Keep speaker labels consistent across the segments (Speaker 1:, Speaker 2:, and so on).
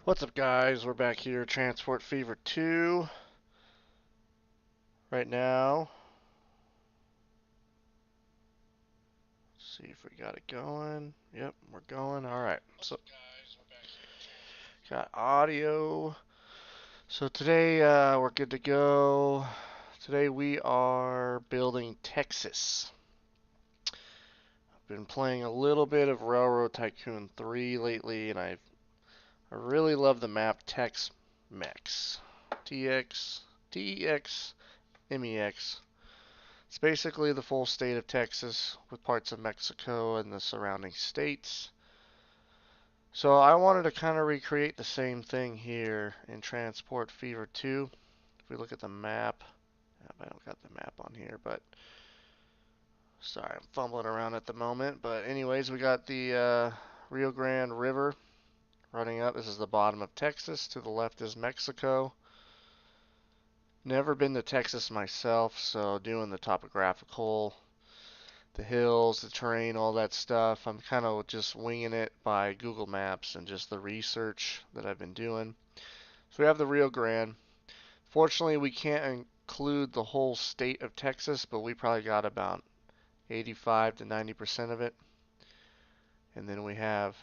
Speaker 1: What's up, guys? We're back here, Transport Fever 2. Right now, let's see if we got it going. Yep, we're going. Alright, so got audio. So today, we're good to go. Today we are building Texas. I've been playing a little bit of Railroad Tycoon 3 lately, and I really love the map TEX-MEX. TEX-MEX. It's basically the full state of Texas with parts of Mexico and the surrounding states. So I wanted to kind of recreate the same thing here in Transport Fever 2. If we look at the map, I don't got the map on here, but sorry, I'm fumbling around at the moment. But anyways, we got the Rio Grande River running up. This is the bottom of Texas. To the left is Mexico. Never been to Texas myself, so doing the topographical, the hills, the terrain, all that stuff, I'm kind of just winging it by Google Maps and just the research that I've been doing. So we have the Rio Grande. Fortunately, we can't include the whole state of Texas, but we probably got about 85 to 90% of it. And then we have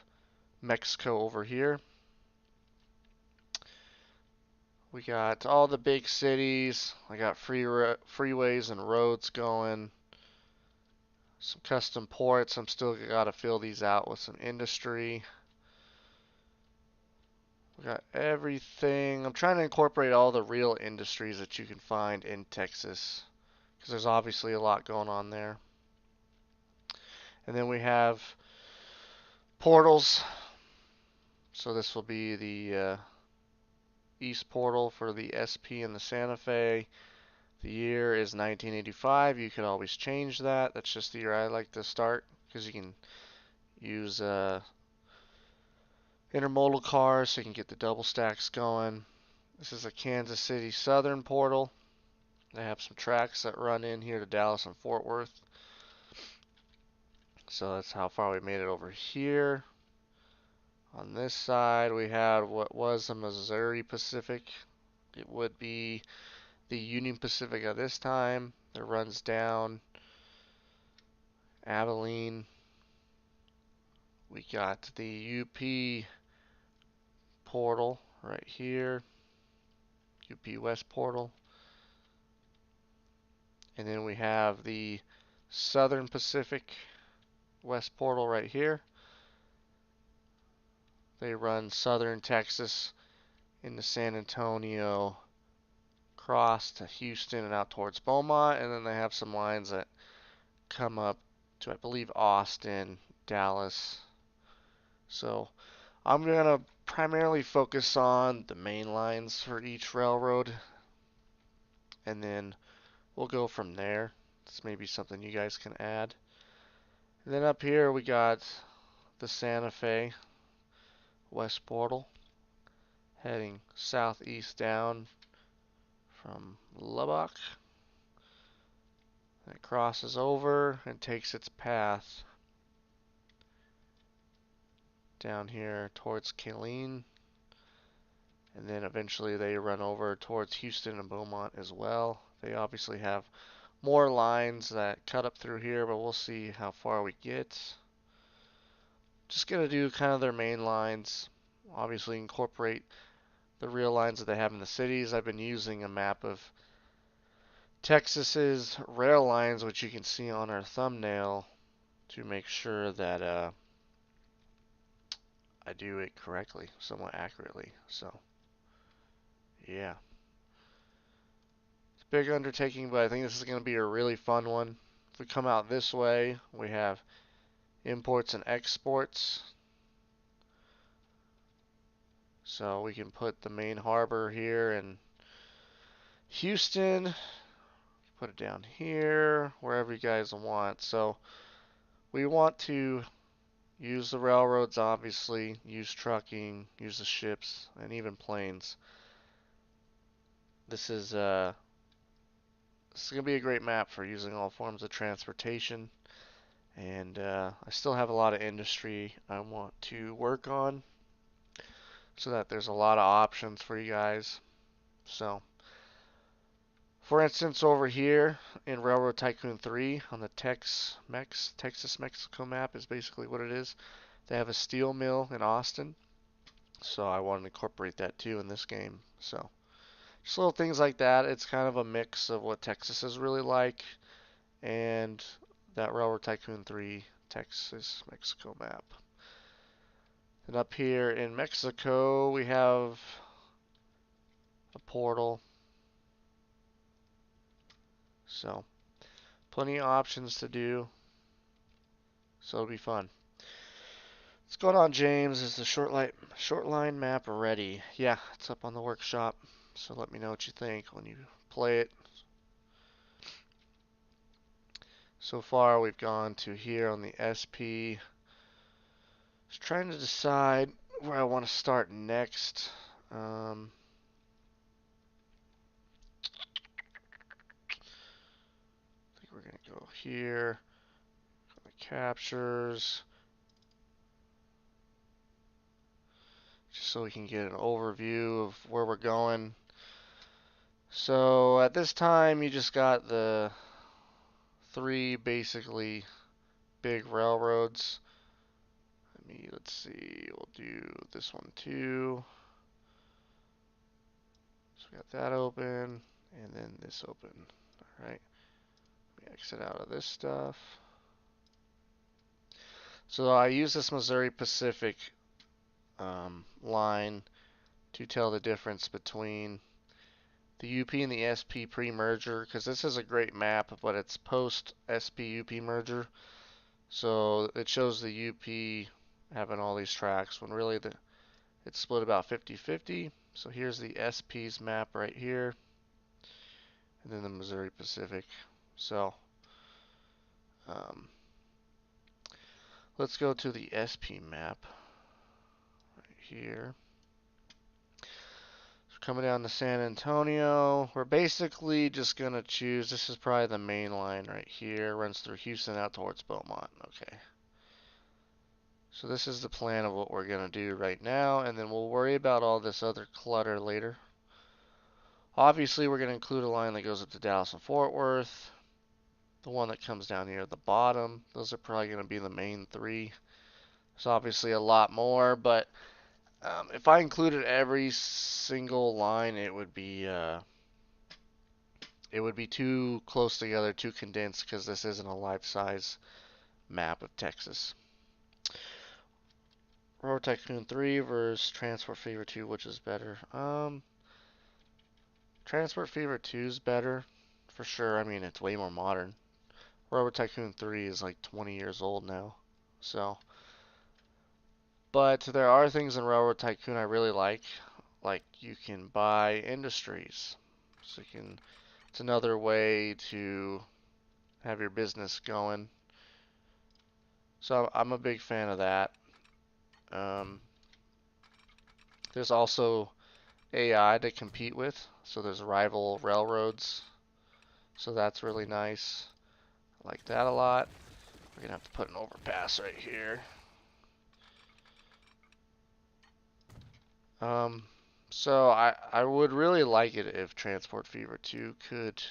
Speaker 1: Mexico over here. We got all the big cities. I got freeways and roads going. Some custom ports. I'm still got to fill these out with some industry. We got everything. I'm trying to incorporate all the real industries that you can find in Texas because there's obviously a lot going on there. And then we have portals. So this will be the east portal for the SP and the Santa Fe. The year is 1985. You could always change that. That's just the year I like to start because you can use intermodal cars so you can get the double stacks going. This is a Kansas City Southern portal. They have some tracks that run in here to Dallas and Fort Worth. So that's how far we made it over here. On this side, we had what was the Missouri Pacific. It would be the Union Pacific at this time that runs down Abilene. We got the UP portal right here, UP West portal. And then we have the Southern Pacific West portal right here. They run southern Texas into San Antonio, cross to Houston and out towards Beaumont, and then they have some lines that come up to, I believe, Austin, Dallas. So I'm going to primarily focus on the main lines for each railroad, and then we'll go from there. This may be something you guys can add. And then up here we got the Santa Fe West Portal heading southeast down from Lubbock. It crosses over and takes its path down here towards Killeen. And then eventually they run over towards Houston and Beaumont as well. They obviously have more lines that cut up through here, but we'll see how far we get. Just going to do kind of their main lines. Obviously incorporate the real lines that they have in the cities. I've been using a map of Texas's rail lines, which you can see on our thumbnail, to make sure that I do it correctly, somewhat accurately. So, yeah. It's a big undertaking, but I think this is going to be a really fun one. If we come out this way, we have imports and exports. So we can put the main harbor here in Houston. Put it down here, wherever you guys want. So we want to use the railroads, obviously, use trucking, use the ships, and even planes. This is going to be a great map for using all forms of transportation. And I still have a lot of industry I want to work on. so that there's a lot of options for you guys. So, for instance, over here in Railroad Tycoon 3 on the TEX-MEX, Texas-Mexico map is basically what it is. They have a steel mill in Austin, so I wanted to incorporate that too in this game. So, just little things like that. It's kind of a mix of what Texas is really like and that Railroad Tycoon 3 Texas-Mexico map. And up here in Mexico, we have a portal. So, plenty of options to do. So it'll be fun. What's going on, James? Is the short line map ready? Yeah, it's up on the workshop. So let me know what you think when you play it. So far, we've gone to here on the SP. Just trying to decide where I want to start next. I think we're going to go here. Go to captures. Just so we can get an overview of where we're going. So at this time, you just got the three basically big railroads. Let's see, we'll do this one too. So we got that open, and then this open. Alright, let me exit out of this stuff. So I use this Missouri Pacific line to tell the difference between the UP and the SP pre-merger, because this is a great map, but it's post-SP-UP merger. So it shows the UP having all these tracks when really it's split about 50-50. So here's the SP's map right here, and then the Missouri Pacific. So let's go to the SP map right here. So coming down to San Antonio, we're basically just going to choose, this is probably the main line right here, runs through Houston out towards Beaumont. Okay. So this is the plan of what we're going to do right now, and then we'll worry about all this other clutter later. Obviously, we're going to include a line that goes up to Dallas and Fort Worth. The one that comes down here at the bottom. Those are probably going to be the main three. There's obviously a lot more, but if I included every single line, it would be too close together, too condensed, because this isn't a life-size map of Texas. Railroad Tycoon 3 versus Transport Fever 2, which is better? Transport Fever 2 is better, for sure. I mean, it's way more modern. Railroad Tycoon 3 is like 20 years old now, so. But there are things in Railroad Tycoon I really like you can buy industries. So it's another way to have your business going. So I'm a big fan of that. There's also AI to compete with. So there's rival railroads. So that's really nice. I like that a lot. We're going to have to put an overpass right here. So I would really like it if Transport Fever 2 could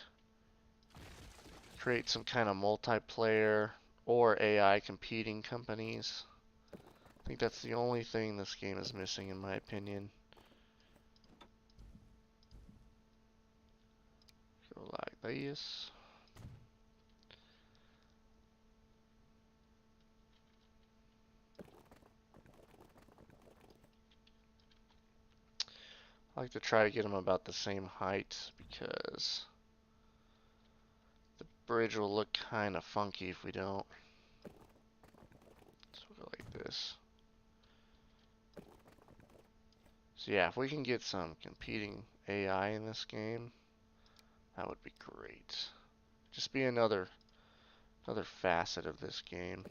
Speaker 1: create some kind of multiplayer or AI competing companies. I think that's the only thing this game is missing, in my opinion. Go like this. I like to try to get them about the same height because the bridge will look kind of funky if we don't. So we'll go like this. So yeah, if we can get some competing AI in this game, that would be great. Just be another facet of this game.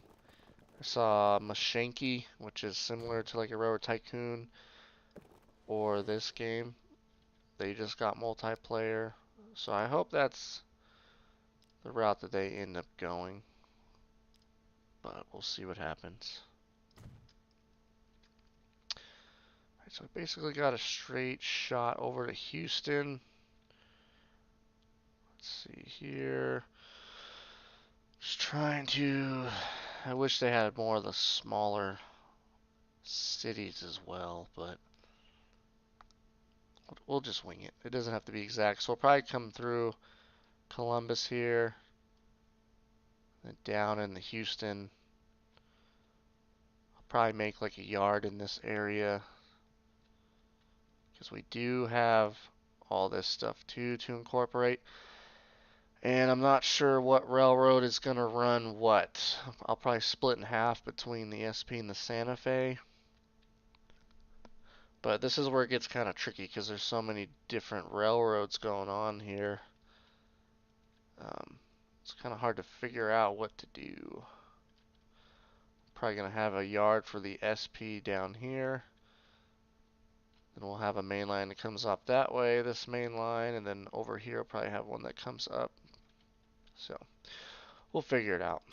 Speaker 1: I saw Mashenki, which is similar to like a Railroad Tycoon, or this game. They just got multiplayer. So I hope that's the route that they end up going. But we'll see what happens. So we basically got a straight shot over to Houston. Let's see here. Just trying to. I wish they had more of the smaller cities as well, but we'll just wing it. It doesn't have to be exact. So we'll probably come through Columbus here, then down in the Houston. I'll probably make like a yard in this area because we do have all this stuff too to incorporate. And I'm not sure what railroad is going to run what. I'll probably split in half between the SP and the Santa Fe. But this is where it gets kind of tricky because there's so many different railroads going on here. It's kind of hard to figure out what to do. Probably going to have a yard for the SP down here. Then we'll have a main line that comes up that way, this main line, and then over here I'll probably have one that comes up. So we'll figure it out.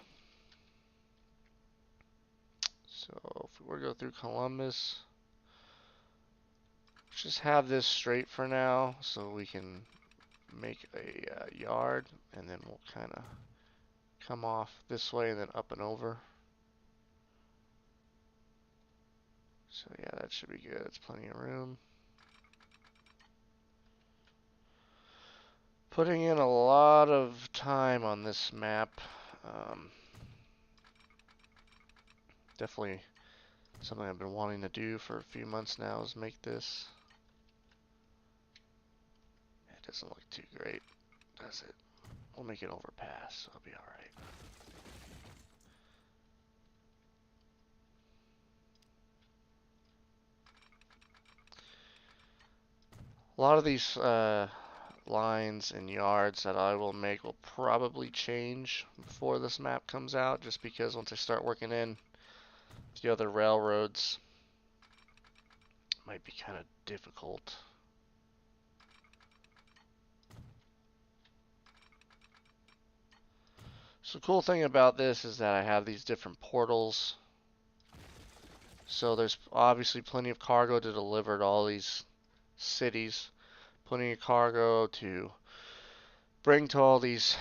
Speaker 1: So if we were to go through Columbus, just have this straight for now so we can make a yard, and then we'll kind of come off this way and then up and over. So yeah, that should be good. It's plenty of room. Putting in a lot of time on this map. Definitely something I've been wanting to do for a few months now is make this. It doesn't look too great, does it? We'll make it overpass, so it'll be alright. A lot of these lines and yards that I will make will probably change before this map comes out, just because once I start working in the other railroads, it might be kind of difficult. So the cool thing about this is that I have these different portals. So there's obviously plenty of cargo to deliver to all these cities, plenty of cargo to bring to all these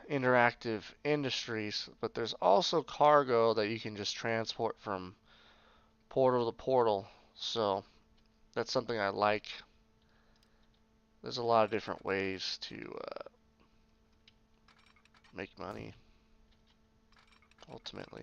Speaker 1: interactive industries, but there's also cargo that you can just transport from portal to portal. So that's something I like. There's a lot of different ways to make money, ultimately.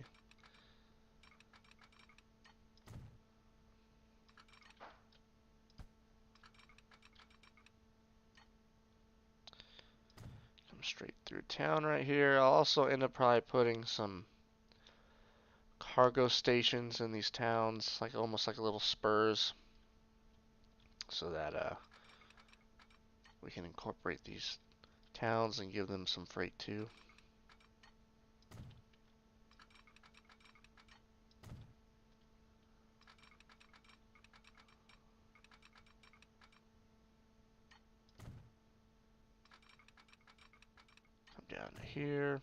Speaker 1: Come straight through town right here. I'll also end up probably putting some cargo stations in these towns, like almost like little spurs, so that we can incorporate these towns and give them some freight too. Come down to here.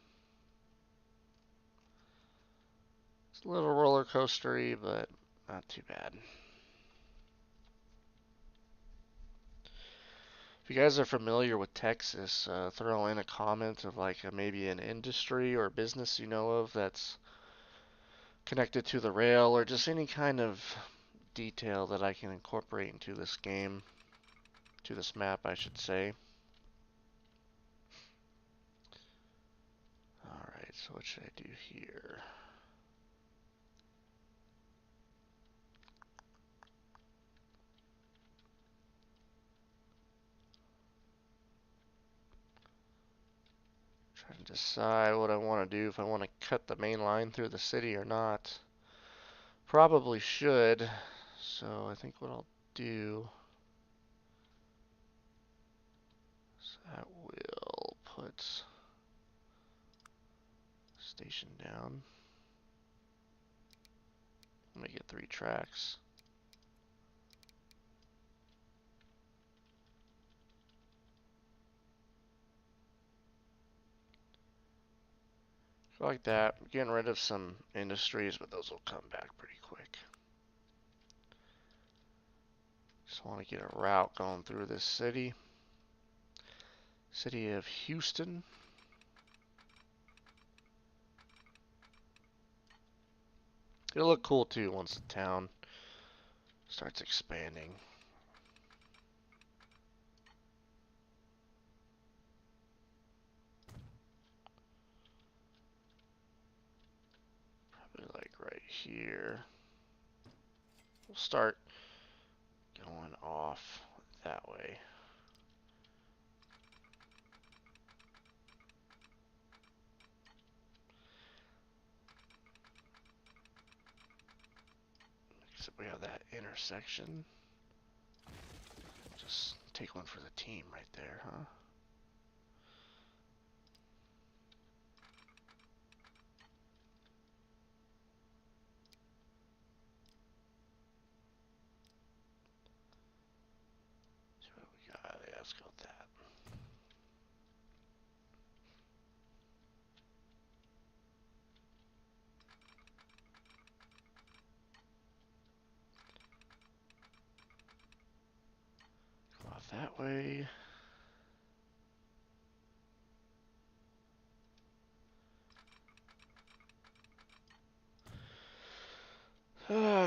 Speaker 1: It's a little roller coastery, but not too bad. If you guys are familiar with Texas, throw in a comment of like maybe an industry or business you know of that's connected to the rail, or just any kind of detail that I can incorporate into this game, to this map I should say. Alright, so what should I do here? Trying to decide what I want to do, if I want to cut the main line through the city or not. Probably should, so I think what I'll do is I will put station down. Make it 3 tracks. Like that. I'm getting rid of some industries, but those will come back pretty quick. So I want to get a route going through this city. City of Houston. It'll look cool too once the town starts expanding. Probably like right here. We'll start going off that way. So we have that intersection. Just take one for the team right there, huh? See what we got. Yeah, let's go with that. Go off that way.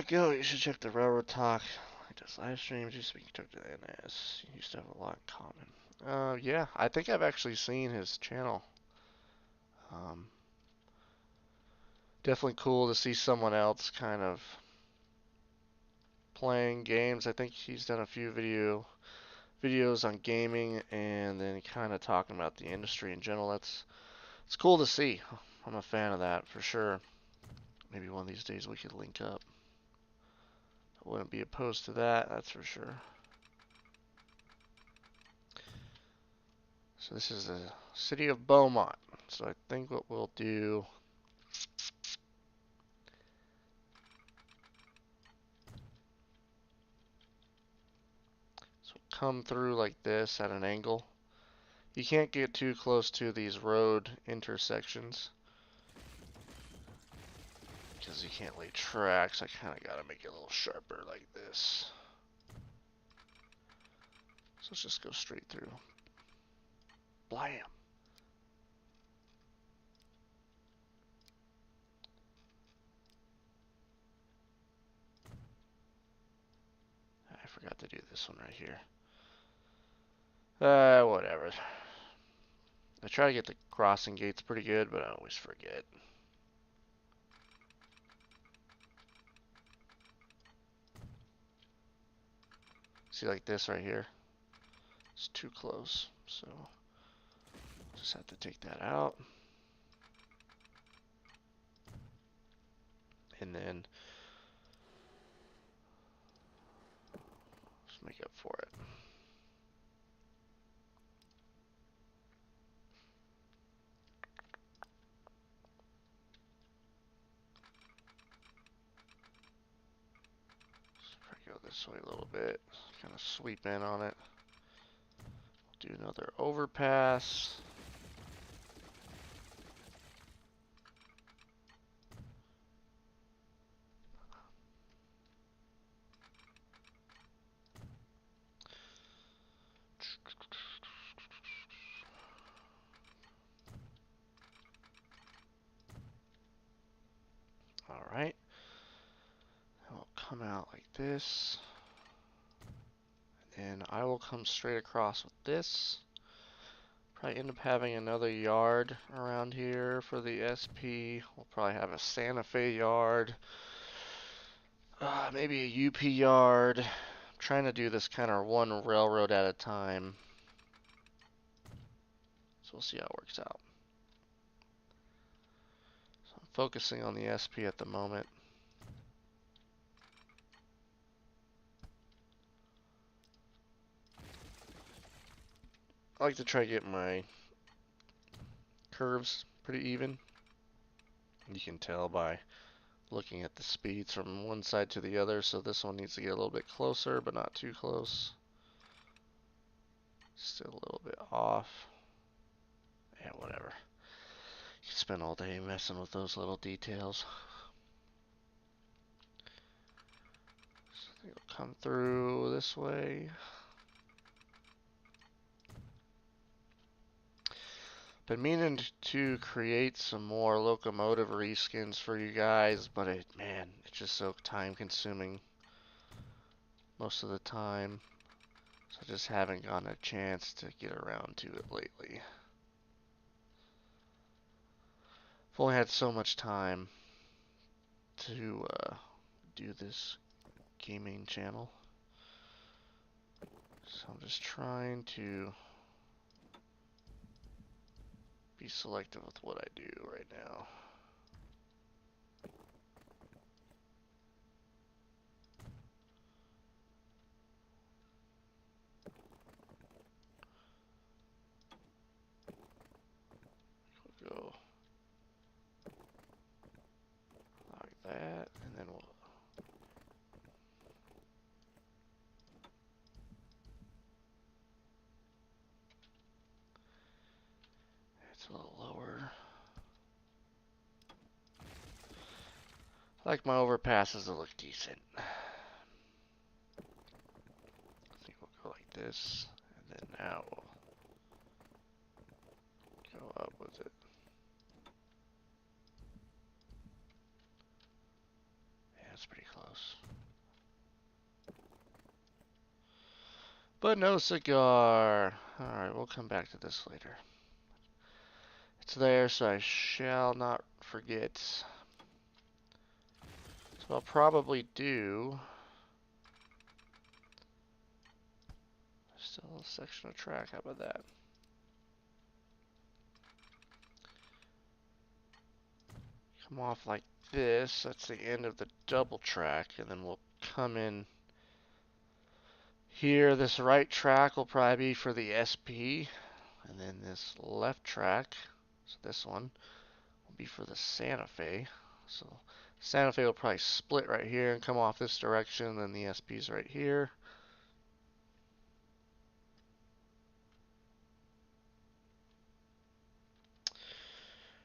Speaker 1: Go. You should check the railroad talk. It does live streams. Used to be took to the NS. You used to have a lot in common. Yeah, I think I've actually seen his channel. Definitely cool to see someone else kind of playing games. I think he's done a few videos on gaming and then kind of talking about the industry in general. It's cool to see. I'm a fan of that for sure. Maybe one of these days we could link up. I wouldn't be opposed to that, that's for sure. So this is the city of Beaumont. So I think what we'll do, so come through like this at an angle. You can't get too close to these road intersections because you can't lay tracks. I kind of got to make it a little sharper like this. So let's just go straight through. Blam. I forgot to do this one right here. Whatever. I try to get the crossing gates pretty good, but I always forget. See, like this right here? It's too close, so just have to take that out. And then just make up for it. Go this way a little bit, kind of sweep in on it. Do another overpass. All right. I'll come out like this. And I will come straight across with this. Probably end up having another yard around here for the SP. We'll probably have a Santa Fe yard. Maybe a UP yard. I'm trying to do this kind of one railroad at a time. So we'll see how it works out. So I'm focusing on the SP at the moment. I like to try to get my curves pretty even. You can tell by looking at the speeds from one side to the other, so this one needs to get a little bit closer, but not too close. Still a little bit off. Yeah, whatever. You can spend all day messing with those little details. So It'll come through this way. Been meaning to create some more locomotive reskins for you guys, but man, it's just so time consuming most of the time. So I just haven't gotten a chance to get around to it lately. I've only had so much time to do this gaming channel. So I'm just trying to be selective with what I do right now. We'll go like that, and then we'll it's a little lower. I like my overpasses to look decent. I think we'll go like this, and then now we'll go up with it. Yeah, it's pretty close. But no cigar. Alright, we'll come back to this later. It's there, so I shall not forget. So I'll probably do still a section of track. How about that? Come off like this. That's the end of the double track, and then we'll come in here. This right track will probably be for the SP, and then this left track, so this one, will be for the Santa Fe. So Santa Fe will probably split right here and come off this direction, and then the SP's right here.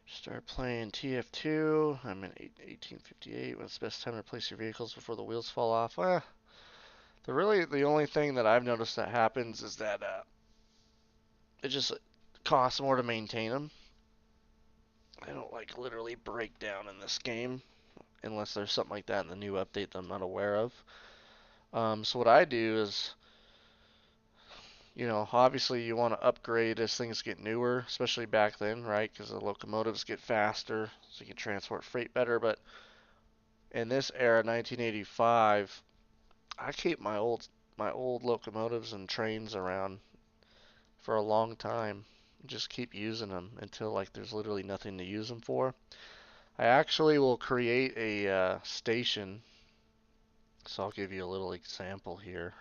Speaker 1: Start playing TF2. I'm in 1858. When's the best time to replace your vehicles before the wheels fall off? The only thing that I've noticed that happens is that it just costs more to maintain them. They don't like literally break down in this game unless there's something like that in the new update that I'm not aware of. So what I do is, you know, obviously you want to upgrade as things get newer, especially back then, right? Because the locomotives get faster, so you can transport freight better. But in this era, 1985, I keep my old locomotives and trains around for a long time. Just keep using them until like there's literally nothing to use them for. I actually will create a station. So I'll give you a little example here.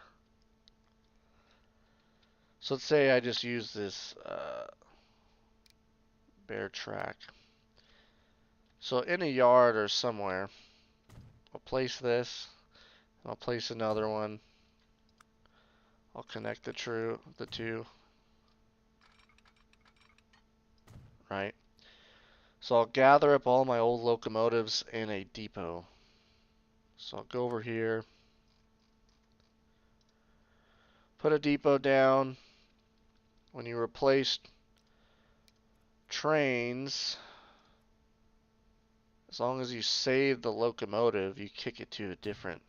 Speaker 1: So let's say I just use this bare track. So in a yard or somewhere, I'll place this. I'll place another one. I'll connect the two, right? So I'll gather up all my old locomotives in a depot. So I'll go over here, put a depot down. When you replace trains, as long as you save the locomotive, you kick it to a different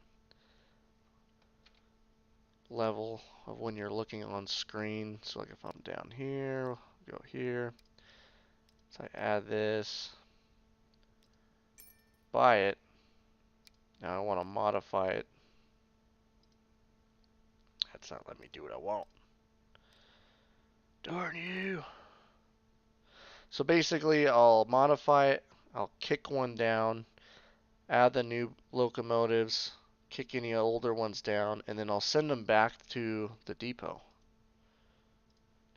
Speaker 1: level of when you're looking on screen. So like if I'm down here, go here. So I add this, buy it. Now I want to modify it. That's not letting me do what I want. Darn you. So basically I'll modify it. I'll kick one down, add the new locomotives, kick any older ones down, and then I'll send them back to the depot.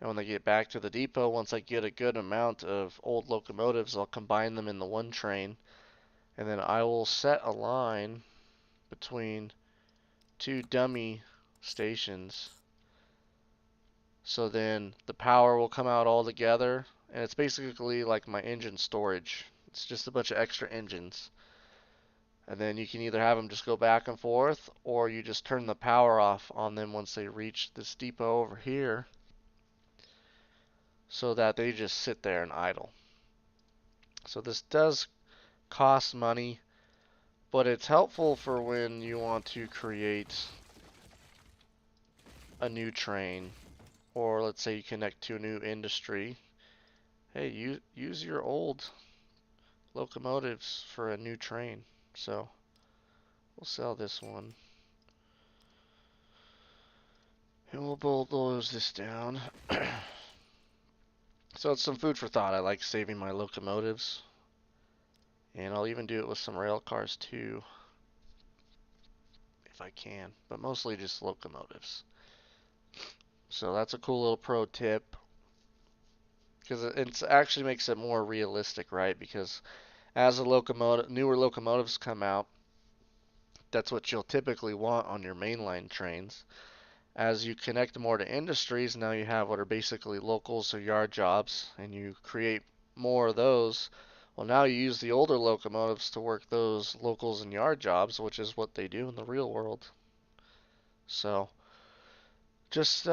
Speaker 1: And when they get back to the depot, once I get a good amount of old locomotives, I'll combine them in the one train, and then I will set a line between two dummy stations. So then the power will come out all together, and it's basically like my engine storage. It's just a bunch of extra engines. And then you can either have them just go back and forth, or you just turn the power off on them once they reach this depot over here, so that they just sit there and idle. So this does cost money, but it's helpful for when you want to create a new train, or let's say you connect to a new industry. Hey, use your old locomotives for a new train. So we'll sell this one. And we'll bulldoze this down. So it's some food for thought. I like saving my locomotives. And I'll even do it with some rail cars too, if I can. But mostly just locomotives. So that's a cool little pro tip. Because it actually makes it more realistic, right? Because as a locomotive, newer locomotives come out, that's what you'll typically want on your mainline trains. As you connect more to industries, now you have what are basically locals or yard jobs, and you create more of those. Well, now you use the older locomotives to work those locals and yard jobs, which is what they do in the real world. So, just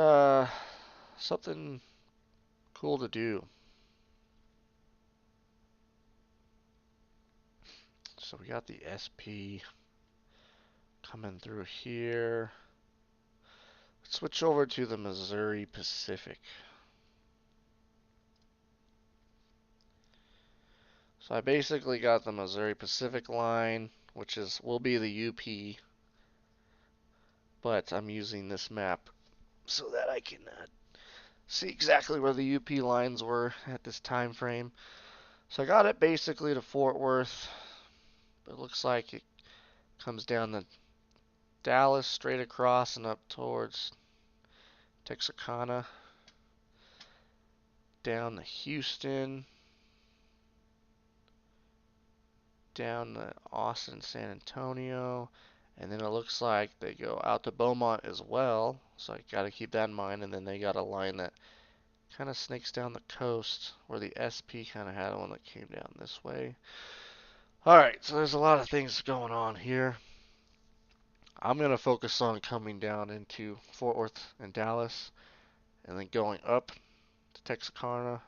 Speaker 1: something cool to do. So we got the SP coming through here. Let's switch over to the Missouri Pacific. So I basically got the Missouri Pacific line, which will be the UP, but I'm using this map so that I can see exactly where the UP lines were at this time frame. So I got it basically to Fort Worth, but it looks like it comes down to Dallas, straight across and up towards Texarkana, down to Houston, down to Austin, San Antonio, and then it looks like they go out to Beaumont as well, so I got to keep that in mind. And then they got a line that kind of snakes down the coast, where the SP kind of had one that came down this way. Alright, so there's a lot of things going on here. I'm going to focus on coming down into Fort Worth and Dallas, and then going up to Texarkana,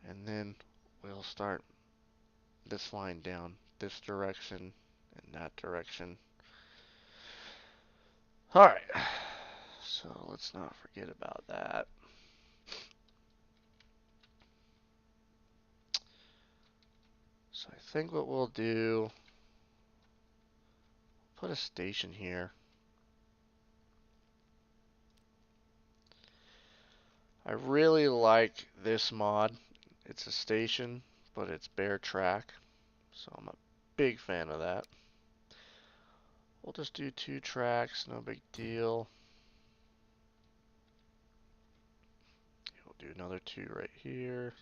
Speaker 1: and then we'll start this line down this direction and that direction. Alright, so let's not forget about that. So I think what we'll do, put a station here. I really like this mod. It's a station, but it's bare track, so I'm a big fan of that. We'll just do 2 tracks, no big deal. We'll do another 2 right here.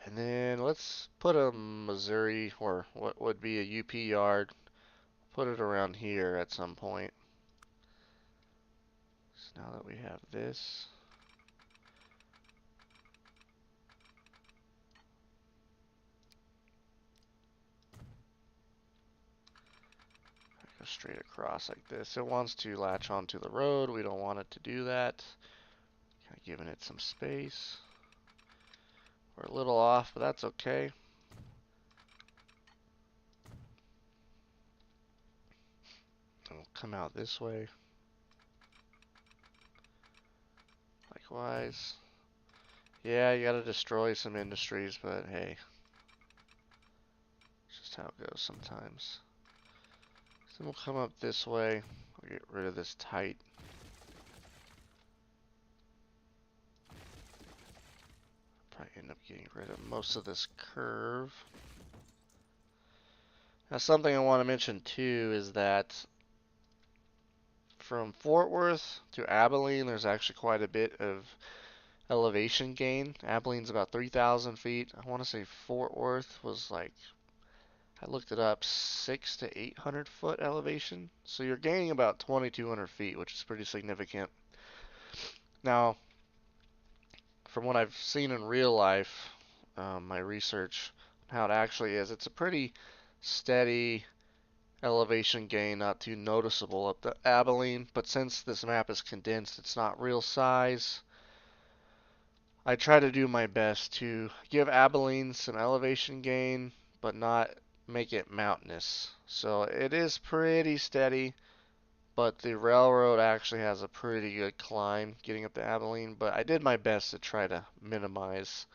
Speaker 1: And then let's put a Missouri, or what would be a UP yard, put it around here at some point. So now that we have this, go straight across like this. It wants to latch onto the road. We don't want it to do that. Kind of giving it some space. We're a little off, but that's okay. And we'll come out this way. Likewise. Yeah, you gotta destroy some industries, but hey. It's just how it goes sometimes. So we'll come up this way. We'll get rid of this tight. Probably end up getting rid of most of this curve. Now something I want to mention too is that from Fort Worth to Abilene, there's actually quite a bit of elevation gain. Abilene's about 3,000 feet. I want to say Fort Worth was like, I looked it up, 6 to 800 foot elevation. So you're gaining about 2,200 feet, which is pretty significant. Now, from what I've seen in real life, my research, how it actually is. It's a pretty steady elevation gain, not too noticeable up the Abilene, but since this map is condensed, it's not real size. I try to do my best to give Abilene some elevation gain, but not make it mountainous. So it is pretty steady, but the railroad actually has a pretty good climb getting up to Abilene. But I did my best to try to minimize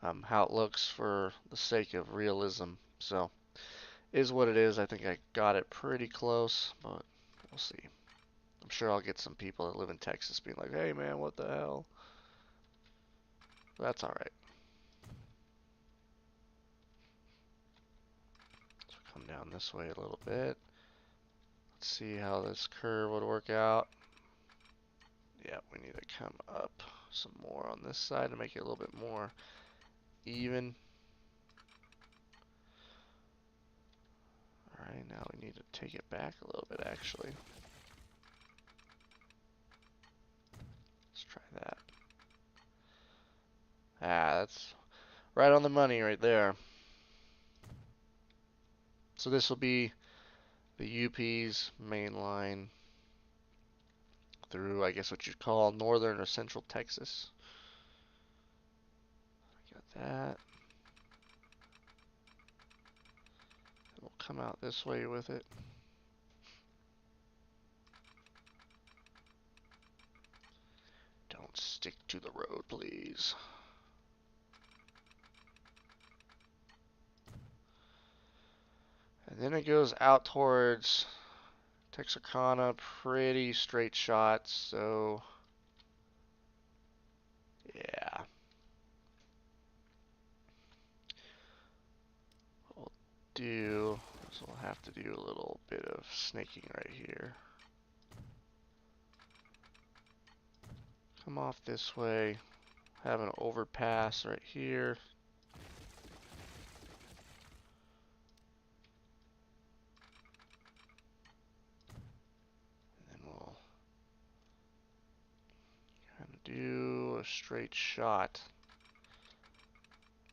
Speaker 1: how it looks for the sake of realism. So is what it is. I think I got it pretty close, but we'll see. I'm sure I'll get some people that live in Texas being like, "Hey man, what the hell?" That's all right. So come down this way a little bit. Let's see how this curve would work out. Yeah, we need to come up some more on this side to make it a little bit more even. Alright, now we need to take it back a little bit actually. Let's try that. Ah, that's right on the money right there. So this will be the UP's main line through, I guess what you'd call northern or central Texas. Got that. And we'll come out this way with it. Don't stick to the road, please. And then it goes out towards Texarkana, pretty straight shot, so yeah. We'll do, so we'll have to do a little bit of snaking right here. Come off this way, have an overpass right here. And then we'll kind of do a straight shot,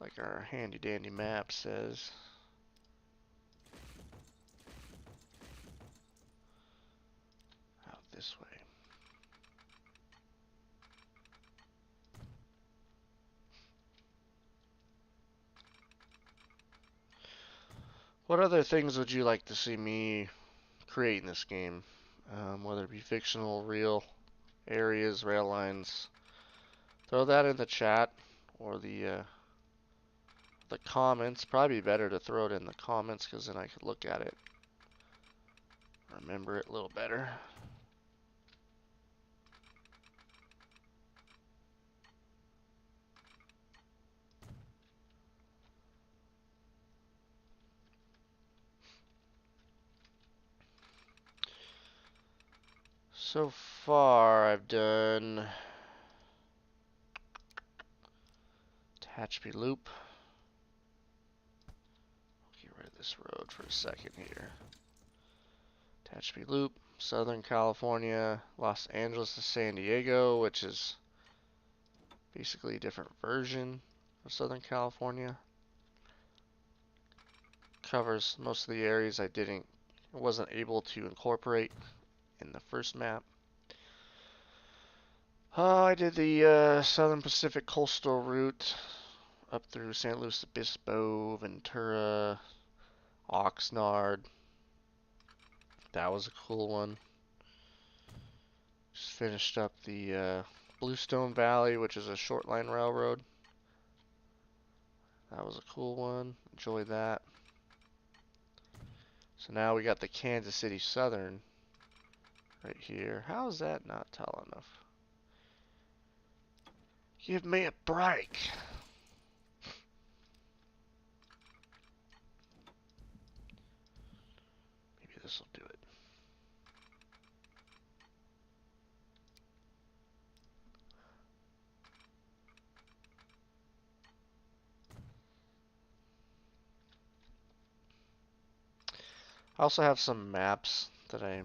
Speaker 1: like our handy dandy map says. Out this way. What other things would you like to see me create in this game? Whether it be fictional, real areas, rail lines. Throw that in the chat or the comments. Probably better to throw it in the comments because then I could look at it, remember it a little better. So far, I've done Tehachapi Loop. Get rid of this road for a second here. Tehachapi Loop, Southern California, Los Angeles to San Diego, which is basically a different version of Southern California. Covers most of the areas I wasn't able to incorporate in the first map. I did the Southern Pacific coastal route up through San Luis Obispo, Ventura, Oxnard. That was a cool one. Just finished up the Bluestone Valley, which is a short line railroad. That was a cool one. Enjoyed that. So now we got the Kansas City Southern right here. How is that not tall enough? Give me a break. Maybe this will do it. I also have some maps that I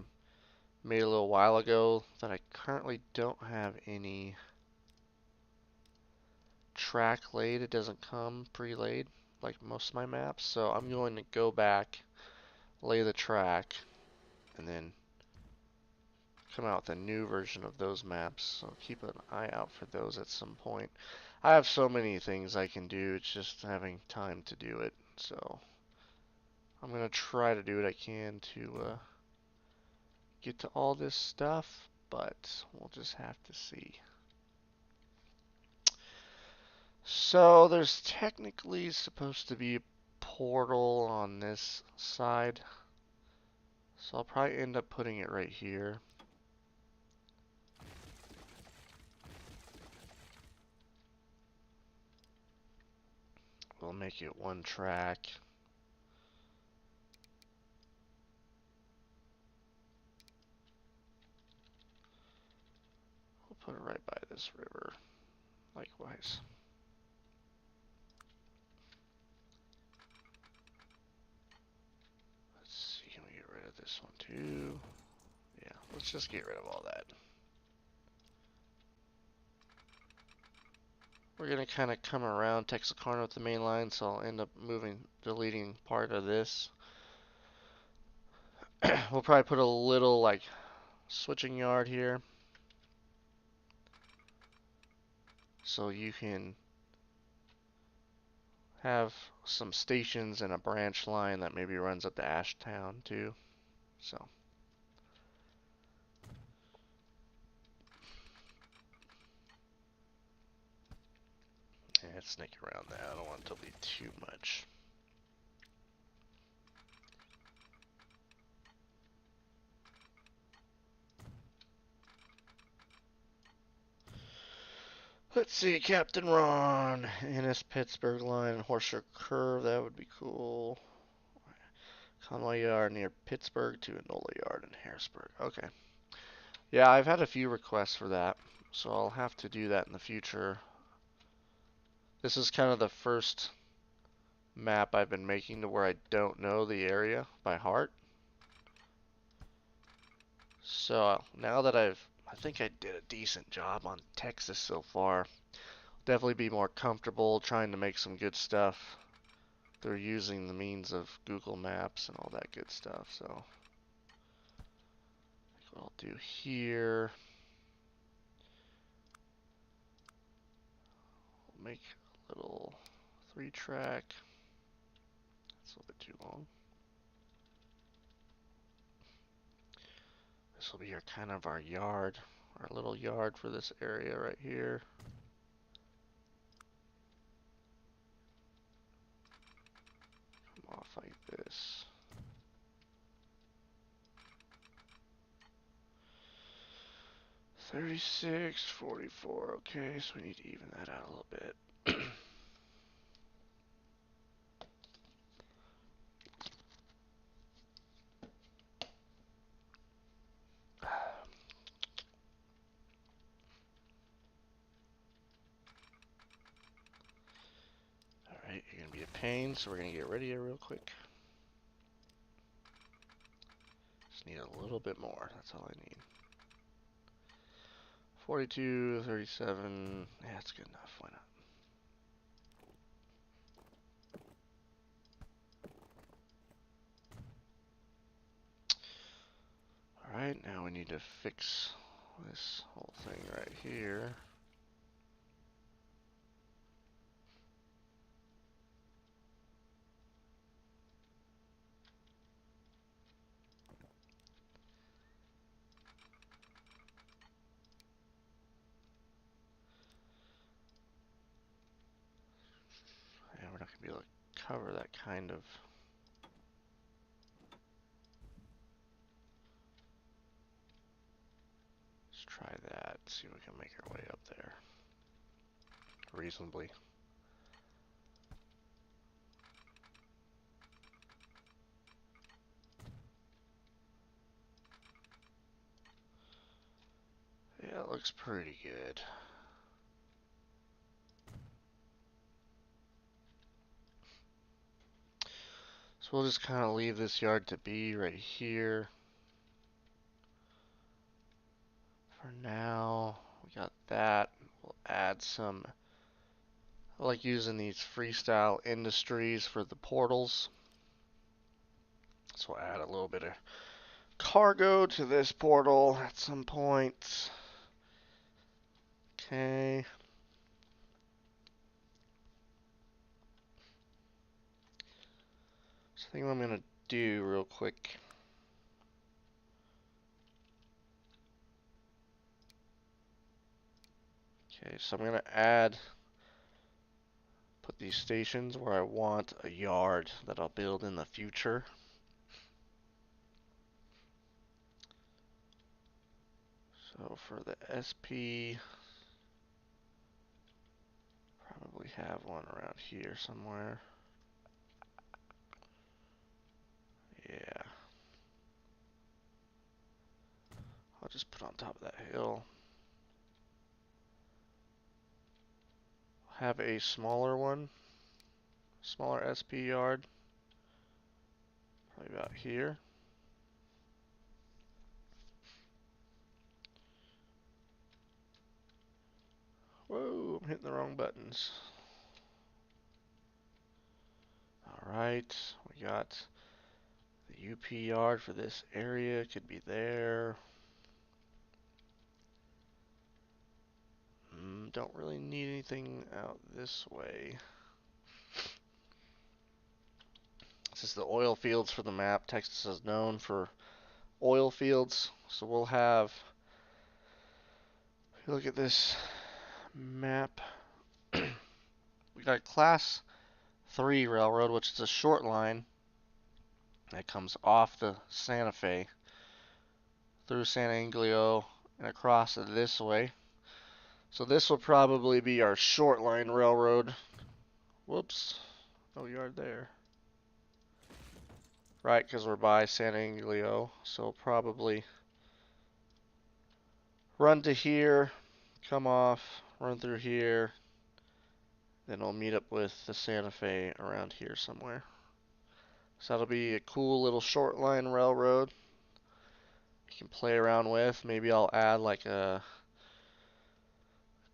Speaker 1: made a little while ago that I currently don't have any track laid. It doesn't come pre-laid. like most of my maps. So I'm going to go back, lay the track, and then come out with a new version of those maps. So keep an eye out for those at some point. I have so many things I can do, it's just having time to do it. So I'm going to try to do what I can to get to all this stuff, but we'll just have to see. So there's technically supposed to be a portal on this side. So I'll probably end up putting it right here. We'll make it one track. We'll put it right by this river, likewise. Let's see, can we get rid of this one too? Yeah, let's just get rid of all that. We're gonna kind of come around Texarkana with the main line, so I'll end up deleting part of this. We'll probably put a little like switching yard here, so you can have some stations and a branch line that maybe runs up to Ashtown too. So yeah, let's snake around that. I don't want it to be too much. Let's see, Captain Ron, Ennis Pittsburgh line, Horseshoe Curve, that would be cool. Conway Yard near Pittsburgh to Enola Yard in Harrisburg. Okay. Yeah, I've had a few requests for that, so I'll have to do that in the future. This is kind of the first map I've been making to where I don't know the area by heart. So now that I think I did a decent job on Texas so far. Definitely be more comfortable trying to make some good stuff through using the means of Google Maps and all that good stuff. So what I'll do here, I'll make a little 3-track. That's a little bit too long. This will be kind of our yard, our little yard for this area right here. Come off like this. $36, $44. Okay, so we need to even that out a little bit. Alright, you're going to be a pain, so we're going to get rid of you real quick. Just need a little bit more, that's all I need. 42, 37, yeah, that's good enough, why not? Alright, now we need to fix this whole thing right here. Yeah, we're not going to be able to cover that kind of. Let's try that, see if we can make our way up there reasonably. Yeah, it looks pretty good. So we'll just kind of leave this yard to be right here. For now, we got that. We'll add some I like using these freestyle industries for the portals. So we'll add a little bit of cargo to this portal at some point. Okay. So I think what I'm going to do real quick. Okay, so I'm going to put these stations where I want a yard that I'll build in the future. So for the SP, probably have one around here somewhere. Yeah. I'll just put on top of that hill. Have a smaller one, smaller SP yard, probably about here. Whoa, I'm hitting the wrong buttons. Alright, we got the UP yard for this area, could be there. Don't really need anything out this way. This is the oil fields for the map. Texas is known for oil fields, so we'll have, if you look at this map, we got Class 3 railroad, which is a short line that comes off the Santa Fe through San Anglio and across this way. So this will probably be our short line railroad. Whoops, no yard there. Right, because we're by San Anglio, so probably run to here, come off, run through here, then we'll meet up with the Santa Fe around here somewhere. So that'll be a cool little short line railroad you can play around with. Maybe I'll add like a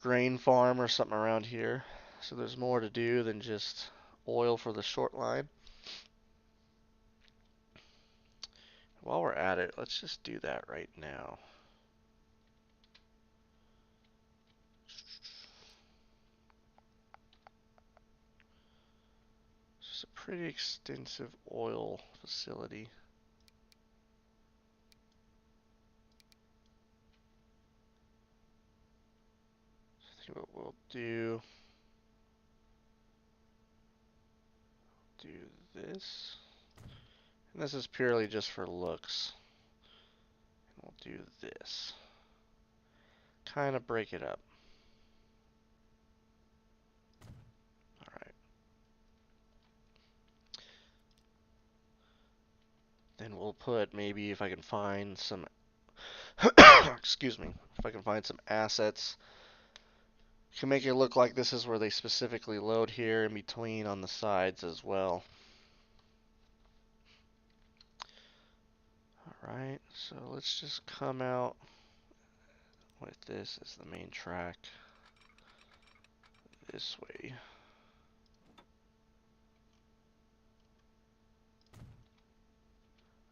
Speaker 1: grain farm or something around here, so there's more to do than just oil for the short line. While we're at it, let's just do that right now. It's a pretty extensive oil facility. I think what we'll do this. And this is purely just for looks. And we'll do this. Kind of break it up. Alright. Then we'll put, maybe if I can find some excuse me, if I can find some assets, can make it look like this is where they specifically load here in between on the sides as well. Alright, so let's just come out with this as the main track this way.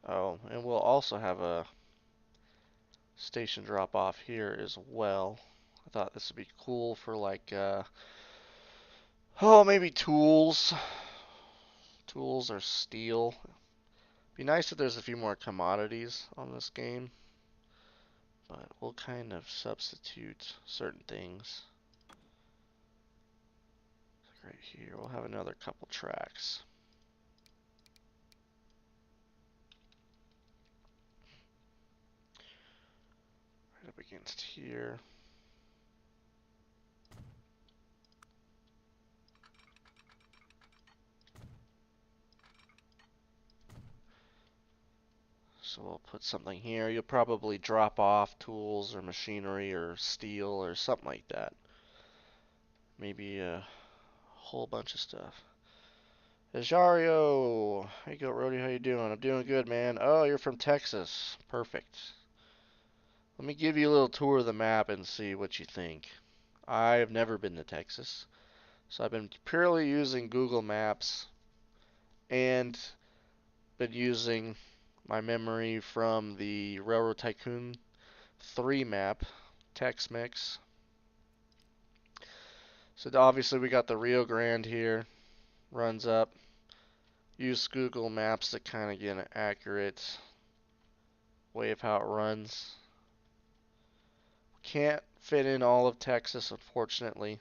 Speaker 1: Oh, and we'll also have a station drop off here as well. I thought this would be cool for like, oh, maybe tools. Tools or steel. Be nice if there's a few more commodities on this game, but we'll kind of substitute certain things. Like right here, we'll have another couple tracks. Right up against here. So we'll put something here. You'll probably drop off tools or machinery or steel or something like that. Maybe a whole bunch of stuff. Ajario! Hey, Goat Roadie, how you doing? I'm doing good, man. Oh, you're from Texas. Perfect. Let me give you a little tour of the map and see what you think. I've never been to Texas, So I've been purely using Google Maps and been using my memory from the Railroad Tycoon 3 map, TEX-MEX. So obviously we got the Rio Grande here, runs up. Use Google Maps to kind of get an accurate way of how it runs. Can't fit in all of Texas, unfortunately.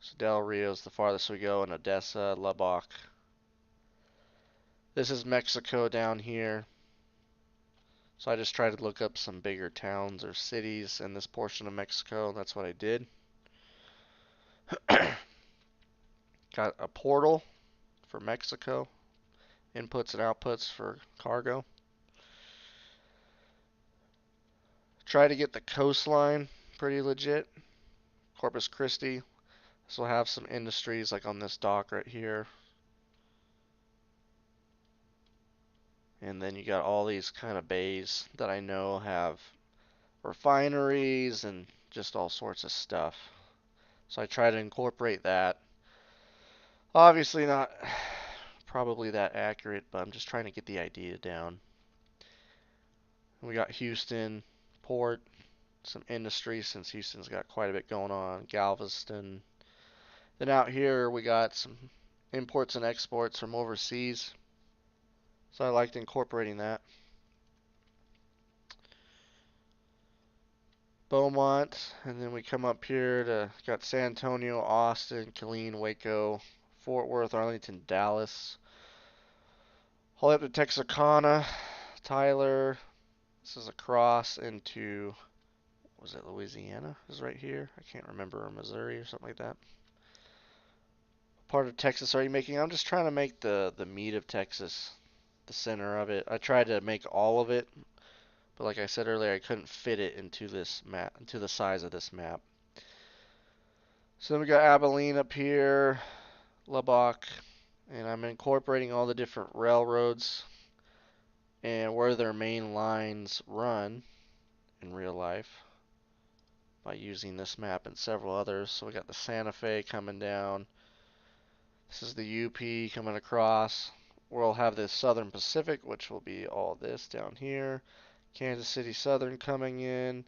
Speaker 1: So Del Rio is the farthest we go, and Odessa, Lubbock. This is Mexico down here. So I just tried to look up some bigger towns or cities in this portion of Mexico. That's what I did. Got a portal for Mexico. Inputs and outputs for cargo. Try to get the coastline pretty legit. Corpus Christi. This will have some industries like on this dock right here. And then you got all these kind of bays that I know have refineries and just all sorts of stuff. So I try to incorporate that. Obviously not probably that accurate, but I'm just trying to get the idea down. We got Houston, port, some industry since Houston's got quite a bit going on, Galveston. Then out here we got some imports and exports from overseas. So I liked incorporating that. Beaumont, and then we come up here to got San Antonio, Austin, Killeen, Waco, Fort Worth, Arlington, Dallas. All the way up to Texarkana, Tyler. This is across into, was it Louisiana? This is right here. I can't remember, or Missouri or something like that. Part of Texas are you making? I'm just trying to make the meat of Texas the center of it. I tried to make all of it, but like I said earlier, I couldn't fit it into this map, into the size of this map. So then we got Abilene up here, Lubbock, and I'm incorporating all the different railroads and where their main lines run in real life by using this map and several others. So we got the Santa Fe coming down. This is the UP coming across. We'll have the Southern Pacific, which will be all this down here. Kansas City Southern coming in.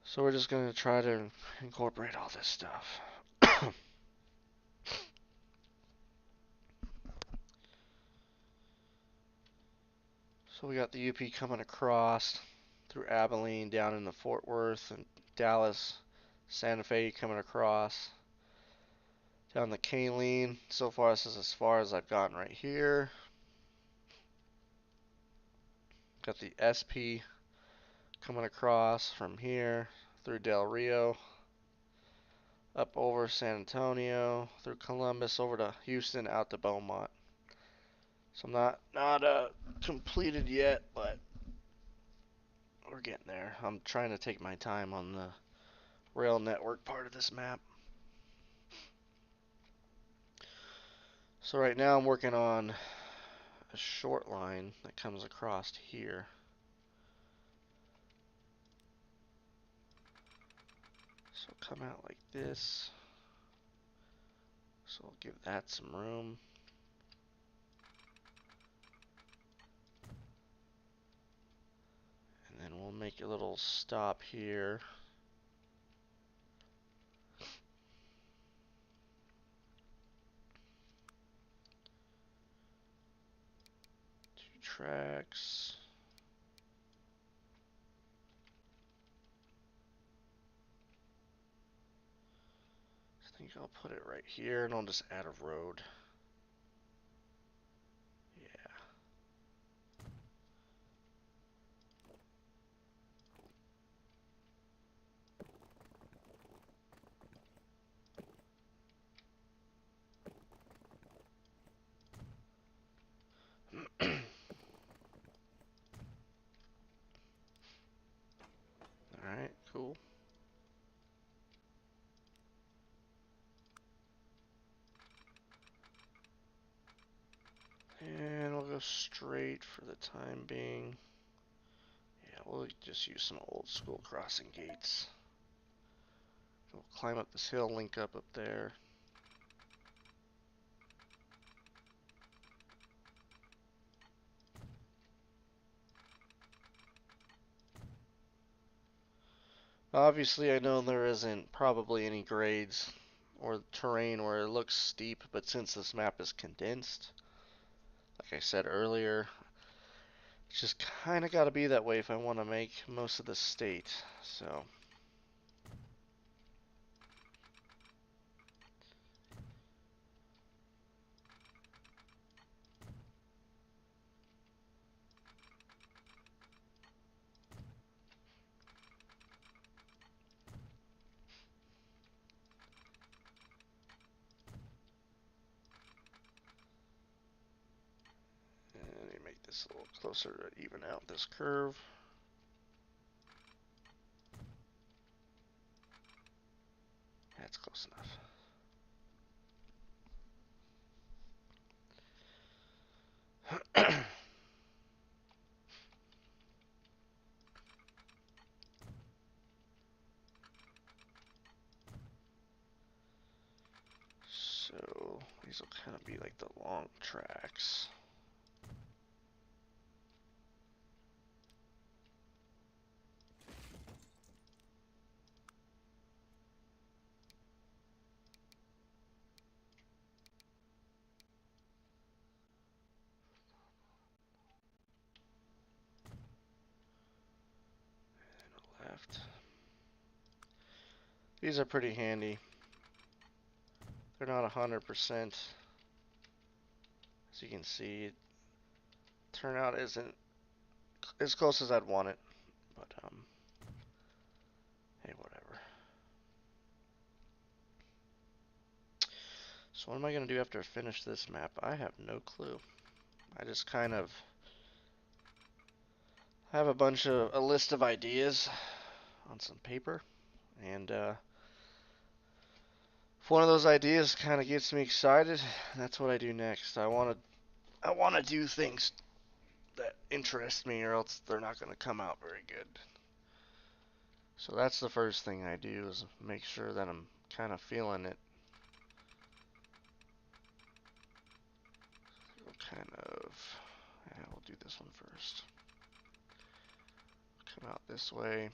Speaker 1: So we're just going to try to incorporate all this stuff. So we got the UP coming across through Abilene down into Fort Worth and Dallas. Santa Fe coming across down the Kaleen. So far this is as far as I've gotten right here. Got the SP coming across from here through Del Rio, up over San Antonio, through Columbus, over to Houston, out to Beaumont. So I'm not completed yet, but we're getting there. I'm trying to take my time on the rail network part of this map. So right now I'm working on a short line that comes across here. So come out like this. So I'll give that some room. And then we'll make a little stop here. 2 tracks. I think I'll put it right here and I'll just add a road. Yeah. Alright, cool. And we'll go straight for the time being. Yeah, we'll just use some old school crossing gates. We'll climb up this hill, link up there. Obviously, I know there isn't probably any grades or terrain where it looks steep, but since this map is condensed, like I said earlier, it's just kind of got to be that way if I want to make most of the state. So, and you make this a little closer to even out this curve. That's close enough. So these will kind of be like the long tracks. And left. These are pretty handy. They're not 100%. As you can see, turnout isn't as close as I'd want it, but hey, whatever. So what am I going to do after I finish this map? I have no clue. I just kind of have a list of ideas on some paper, and if one of those ideas kind of gets me excited, that's what I do next. I want to do things that interest me, or else they're not going to come out very good. So that's the first thing I do, is make sure that I'm kind of feeling it. We'll kind of, yeah, we'll do this one first. Come out this way.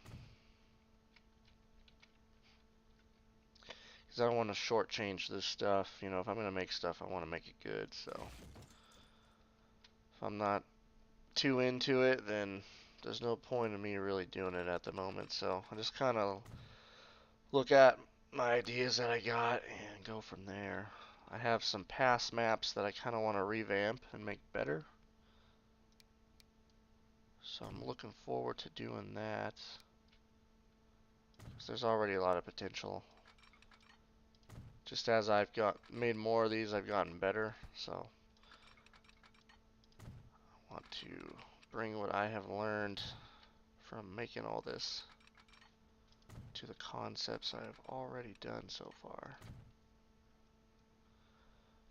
Speaker 1: Because I don't want to shortchange this stuff. You know, if I'm going to make stuff, I want to make it good. So if I'm not too into it, then there's no point in me really doing it at the moment. So I just kind of look at my ideas that I got and go from there. I have some past maps that I kind of want to revamp and make better. So I'm looking forward to doing that. Because there's already a lot of potential. Just as I've made more of these, I've gotten better. So I want to bring what I have learned from making all this to the concepts I have already done so far.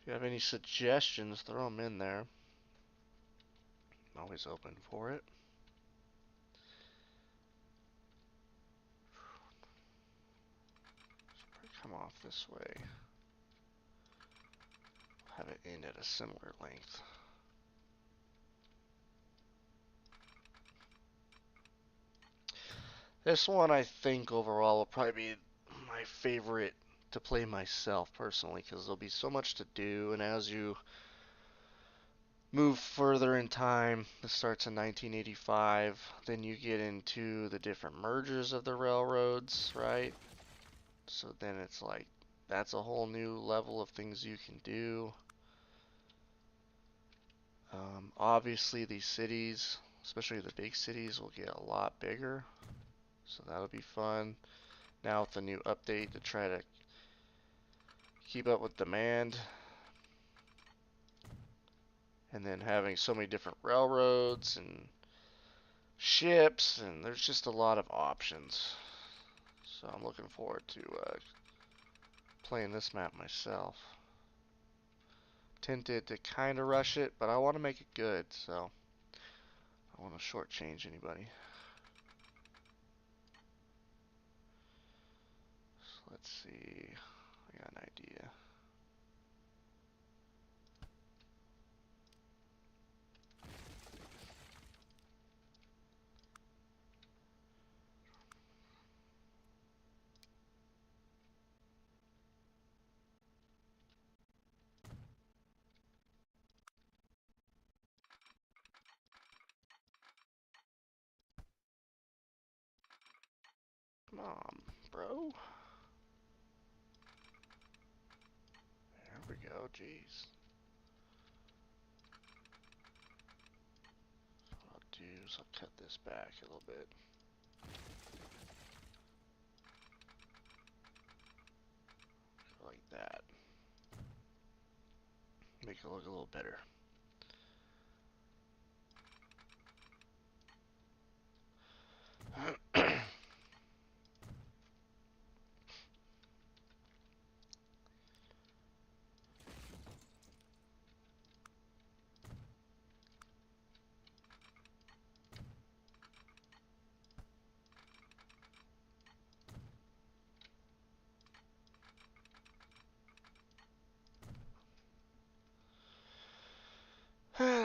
Speaker 1: If you have any suggestions, throw them in there. I'm always open for it. Come off this way. Have it end at a similar length. This one, I think, overall will probably be my favorite to play myself personally, because there'll be so much to do, and as you move further in time, this starts in 1985, then you get into the different mergers of the railroads, right? So then it's like, that's a whole new level of things you can do. Obviously these cities, especially the big cities, will get a lot bigger. So that'll be fun. Now with the new update to try to keep up with demand. And then having so many different railroads and ships, and there's just a lot of options. So I'm looking forward to playing this map myself. Tempted to kind of rush it, but I want to make it good, so I want to shortchange anybody. So let's see. I got an idea. Come on, bro. There we go, jeez. What I'll do is I'll cut this back a little bit. Like that. Make it look a little better.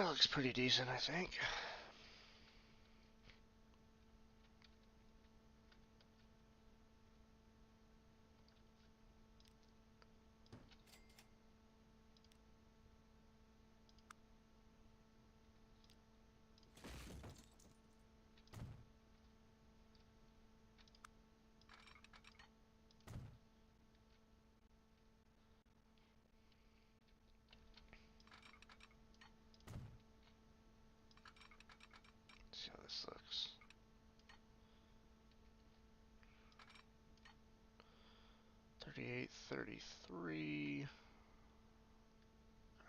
Speaker 1: Looks pretty decent, I think. Let's see how this looks. 38, 33.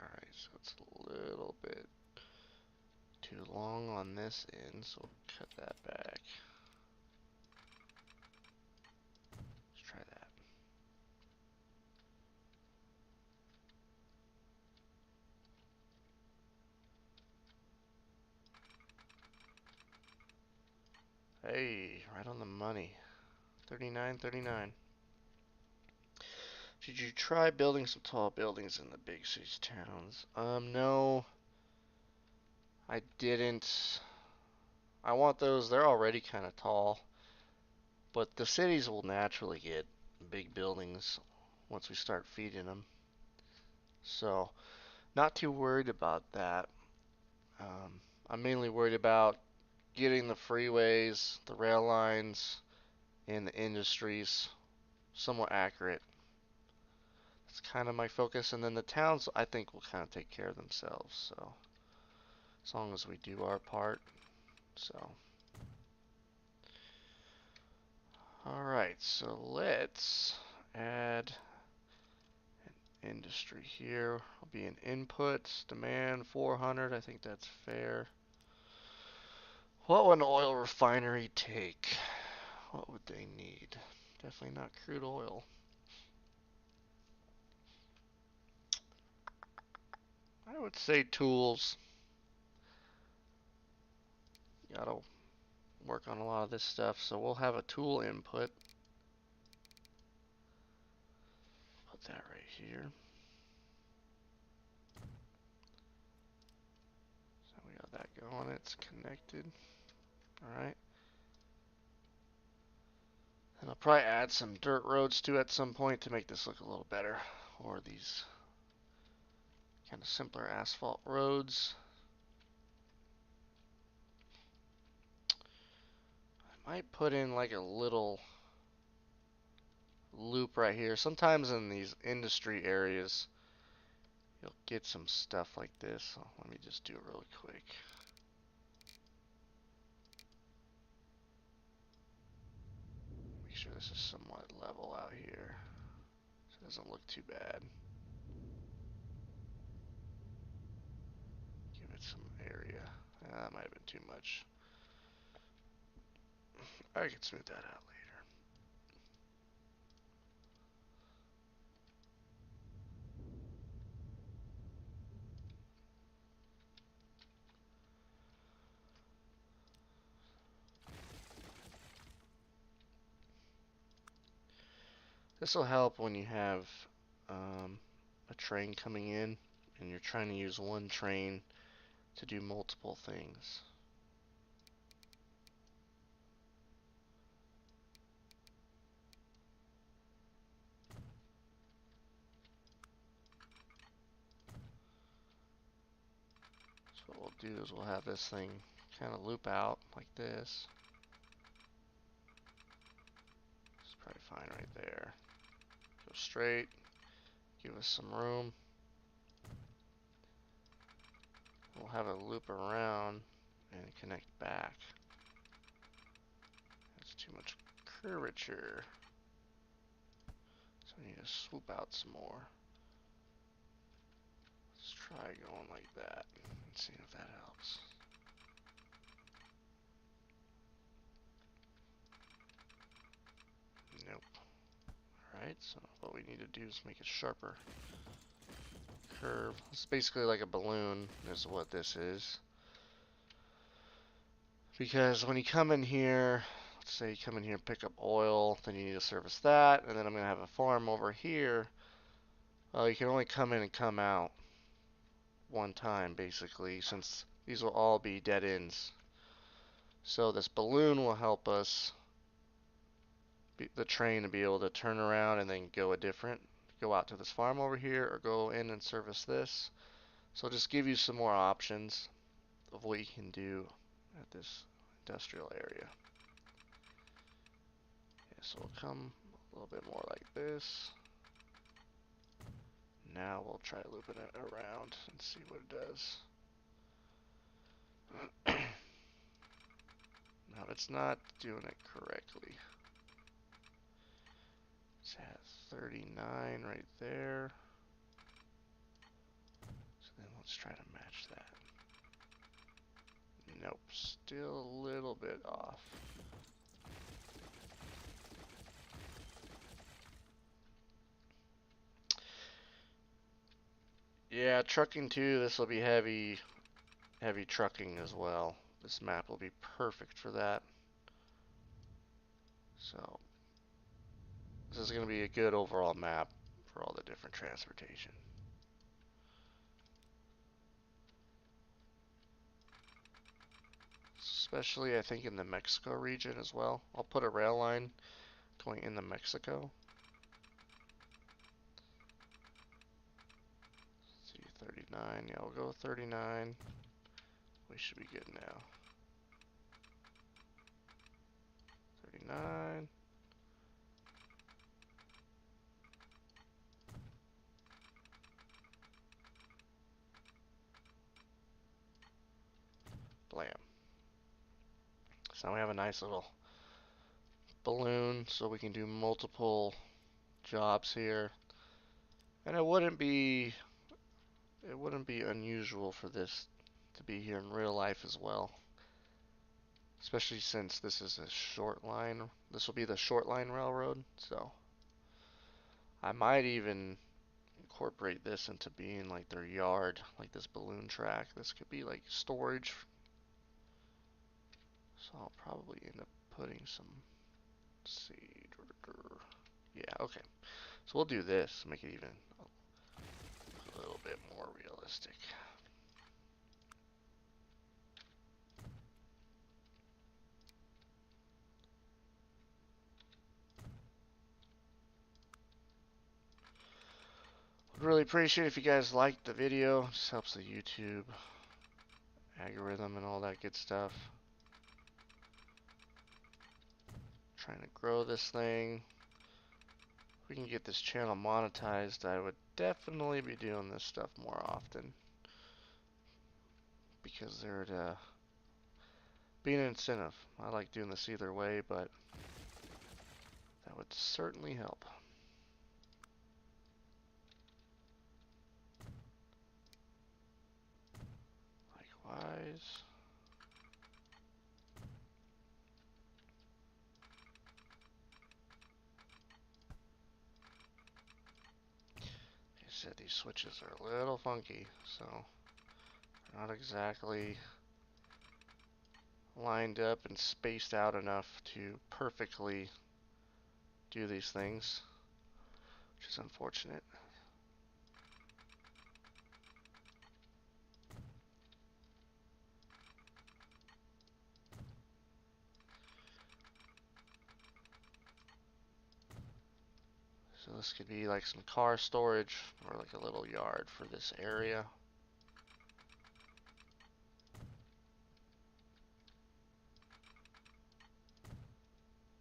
Speaker 1: Alright, so it's a little bit too long on this end, so we'll cut that back. Let's try that. Hey, right on the money. 39, 39. Did you try building some tall buildings in the big cities towns? No, I didn't. I want those. They're already kind of tall, but the cities will naturally get big buildings once we start feeding them. So, not too worried about that. I'm mainly worried about getting the freeways, the rail lines, and the industries somewhat accurate. That's kind of my focus, and then the towns I think will kind of take care of themselves. So as long as we do our part. So all right, so let's add an industry here. Will be an inputs demand 400. I think that's fair. What would an oil refinery take? What would they need? Definitely not crude oil. I would say tools. Gotta work on a lot of this stuff, so we'll have a tool input. Put that right here. So we got that going, it's connected. Alright. And I'll probably add some dirt roads to at some point to make this look a little better. Or these kind of simpler asphalt roads. I might put in like a little loop right here. Sometimes in these industry areas, you'll get some stuff like this. So let me just do it really quick. Make sure this is somewhat level out here, so it doesn't look too bad. Give it some area. That might have been too much. I can smooth that out later. This will help when you have a train coming in and you're trying to use one train to do multiple things. So what we'll do is we'll have this thing kind of loop out like this. It's probably fine right there. Go straight, give us some room. We'll have it loop around and connect back. That's too much curvature. So I need to swoop out some more. Let's try going like that and see if that helps. Nope. Alright, so what we need to do is make it sharper. Curve. It's basically like a balloon is what this is. Because when you come in here, let's say you come in here and pick up oil, then you need to service that, and then I'm going to have a farm over here. Well, you can only come in and come out one time, basically, since these will all be dead ends. So this balloon will help us, the train, to be able to turn around and then go out to this farm over here, or go in and service this. So it'll just give you some more options of what you can do at this industrial area. Yeah, so we'll come a little bit more like this. Now we'll try looping it around and see what it does. Now it's not doing it correctly. It's at 39 right there. So then let's try to match that. Nope, still a little bit off. Yeah, trucking too, this will be heavy trucking as well. This map will be perfect for that. So this is going to be a good overall map for all the different transportation. Especially I think in the Mexico region as well. I'll put a rail line going into Mexico. Let's see, 39, yeah, we'll go with 39. We should be good now. 39. Blam. So now we have a nice little balloon so we can do multiple jobs here. And it wouldn't be unusual for this to be here in real life as well. Especially since this is a short line. This will be the short line railroad, so I might even incorporate this into being like their yard, like this balloon track. This could be like storage. So I'll probably end up putting some seed. Yeah, okay. So we'll do this, make it even a little bit more realistic. Would really appreciate if you guys liked the video. It just helps the YouTube algorithm and all that good stuff. Trying to grow this thing. If we can get this channel monetized, I would definitely be doing this stuff more often. Because there'd be an incentive. I like doing this either way, but that would certainly help. Likewise. Like I said, these switches are a little funky, so not exactly lined up and spaced out enough to perfectly do these things. which is unfortunate. So this could be like some car storage or like a little yard for this area.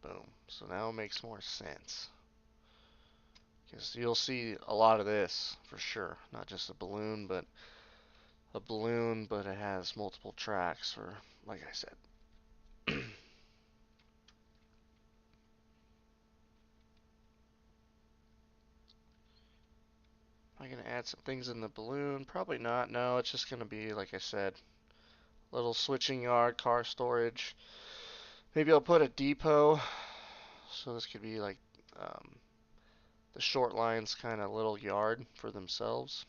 Speaker 1: Boom. So now it makes more sense. Because you'll see a lot of this for sure. Not just a balloon, but it has multiple tracks for, like I said. Am I going to add some things in the balloon? Probably not. No, it's just going to be, like I said, little switching yard, car storage. Maybe I'll put a depot. So this could be like the short lines kind of little yard for themselves.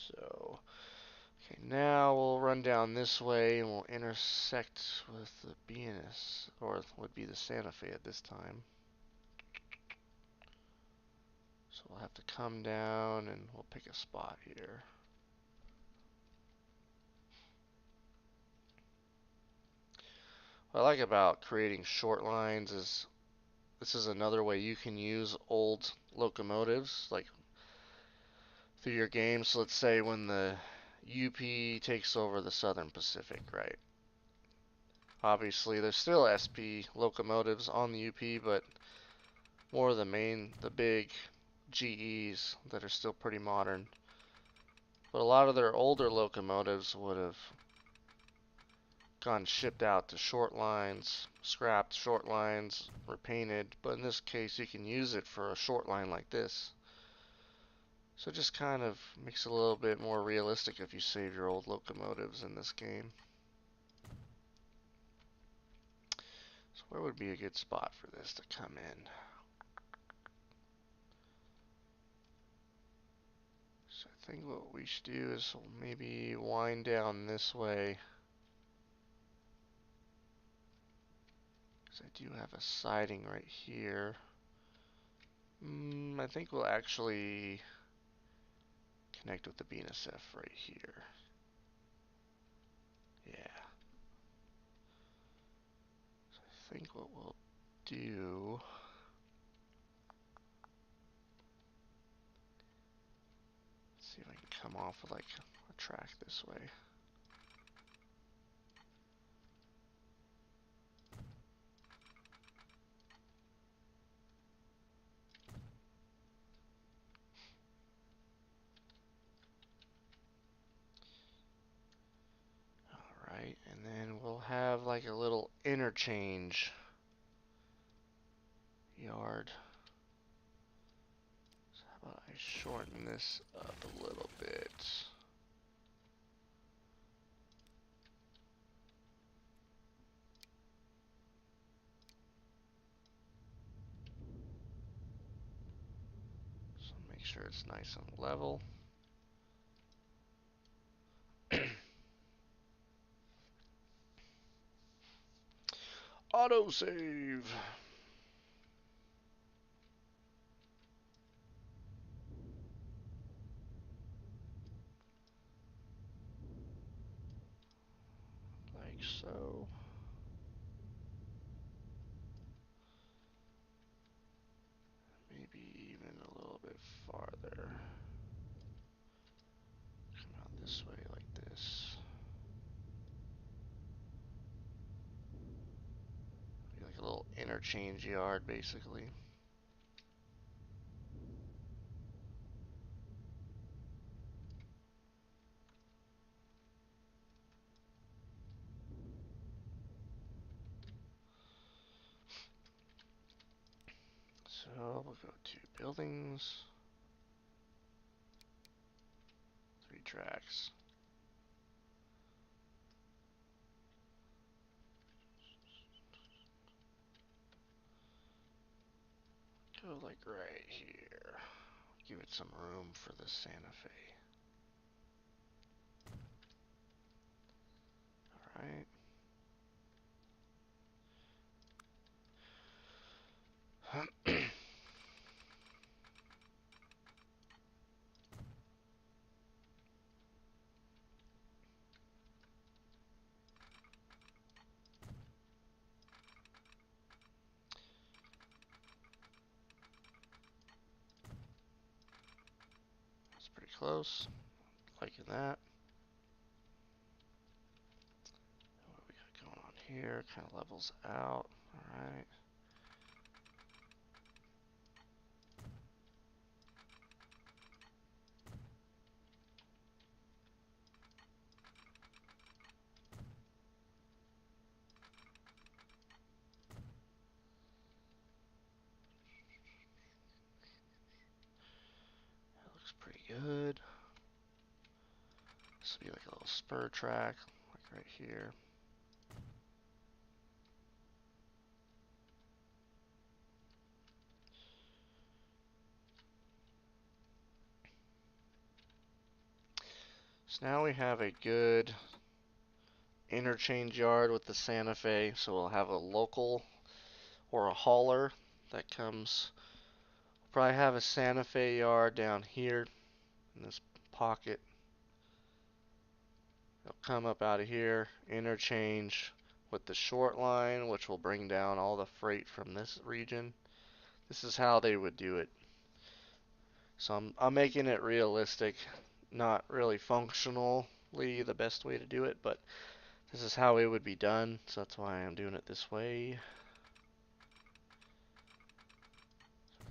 Speaker 1: So, okay, now we'll run down this way and we'll intersect with the BNS, or would be the Santa Fe at this time. So we'll have to come down and we'll pick a spot here. What I like about creating short lines is this is another way you can use old locomotives like through your game. So let's say when the UP takes over the Southern Pacific, right? Obviously there's still SP locomotives on the UP, but more of the big GEs that are still pretty modern. But a lot of their older locomotives would have gone shipped out to short lines, scrapped short lines, repainted, but in this case you can use it for a short line like this. So it just kind of makes it a little bit more realistic if you save your old locomotives in this game. So where would be a good spot for this to come in? So I think what we should do is maybe wind down this way. Because I do have a siding right here. I think we'll actually connect with the BNSF right here. Yeah. So I think what we'll do, let's see if I can come off of like a track this way. Alright, and then we'll have like a little interchange yard. So how about I shorten this up a little bit? So make sure it's nice and level. Autosave. Like so. Maybe even a little bit farther. Come out this way like this. Be like a little interchange yard basically. So we'll go to buildings, 3 tracks. Go like right here. Give it some room for the Santa Fe. Alright. close. Liking that. What we got going on here? Kind of levels out. Alright. That looks pretty good. This will be like a little spur track, like right here. So now we have a good interchange yard with the Santa Fe. So we'll have a local or a hauler that comes. We'll probably have a Santa Fe yard down here in this pocket. They'll come up out of here, interchange with the short line, which will bring down all the freight from this region. This is how they would do it. So I'm making it realistic, not really functionally the best way to do it, but this is how it would be done, so that's why I'm doing it this way.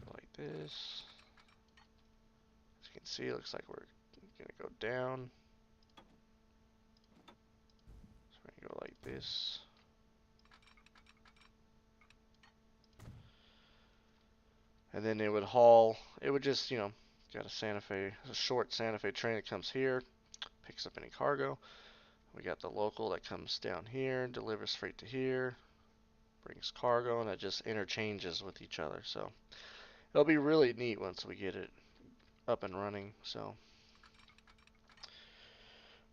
Speaker 1: So like this. As you can see, it looks like we're gonna go down. So we're gonna go like this. And then it would haul, it would just, got a Santa Fe, a short Santa Fe train that comes here, picks up any cargo. We got the local that comes down here, delivers freight to here, brings cargo, and it just interchanges with each other. So it'll be really neat once we get it up and running. So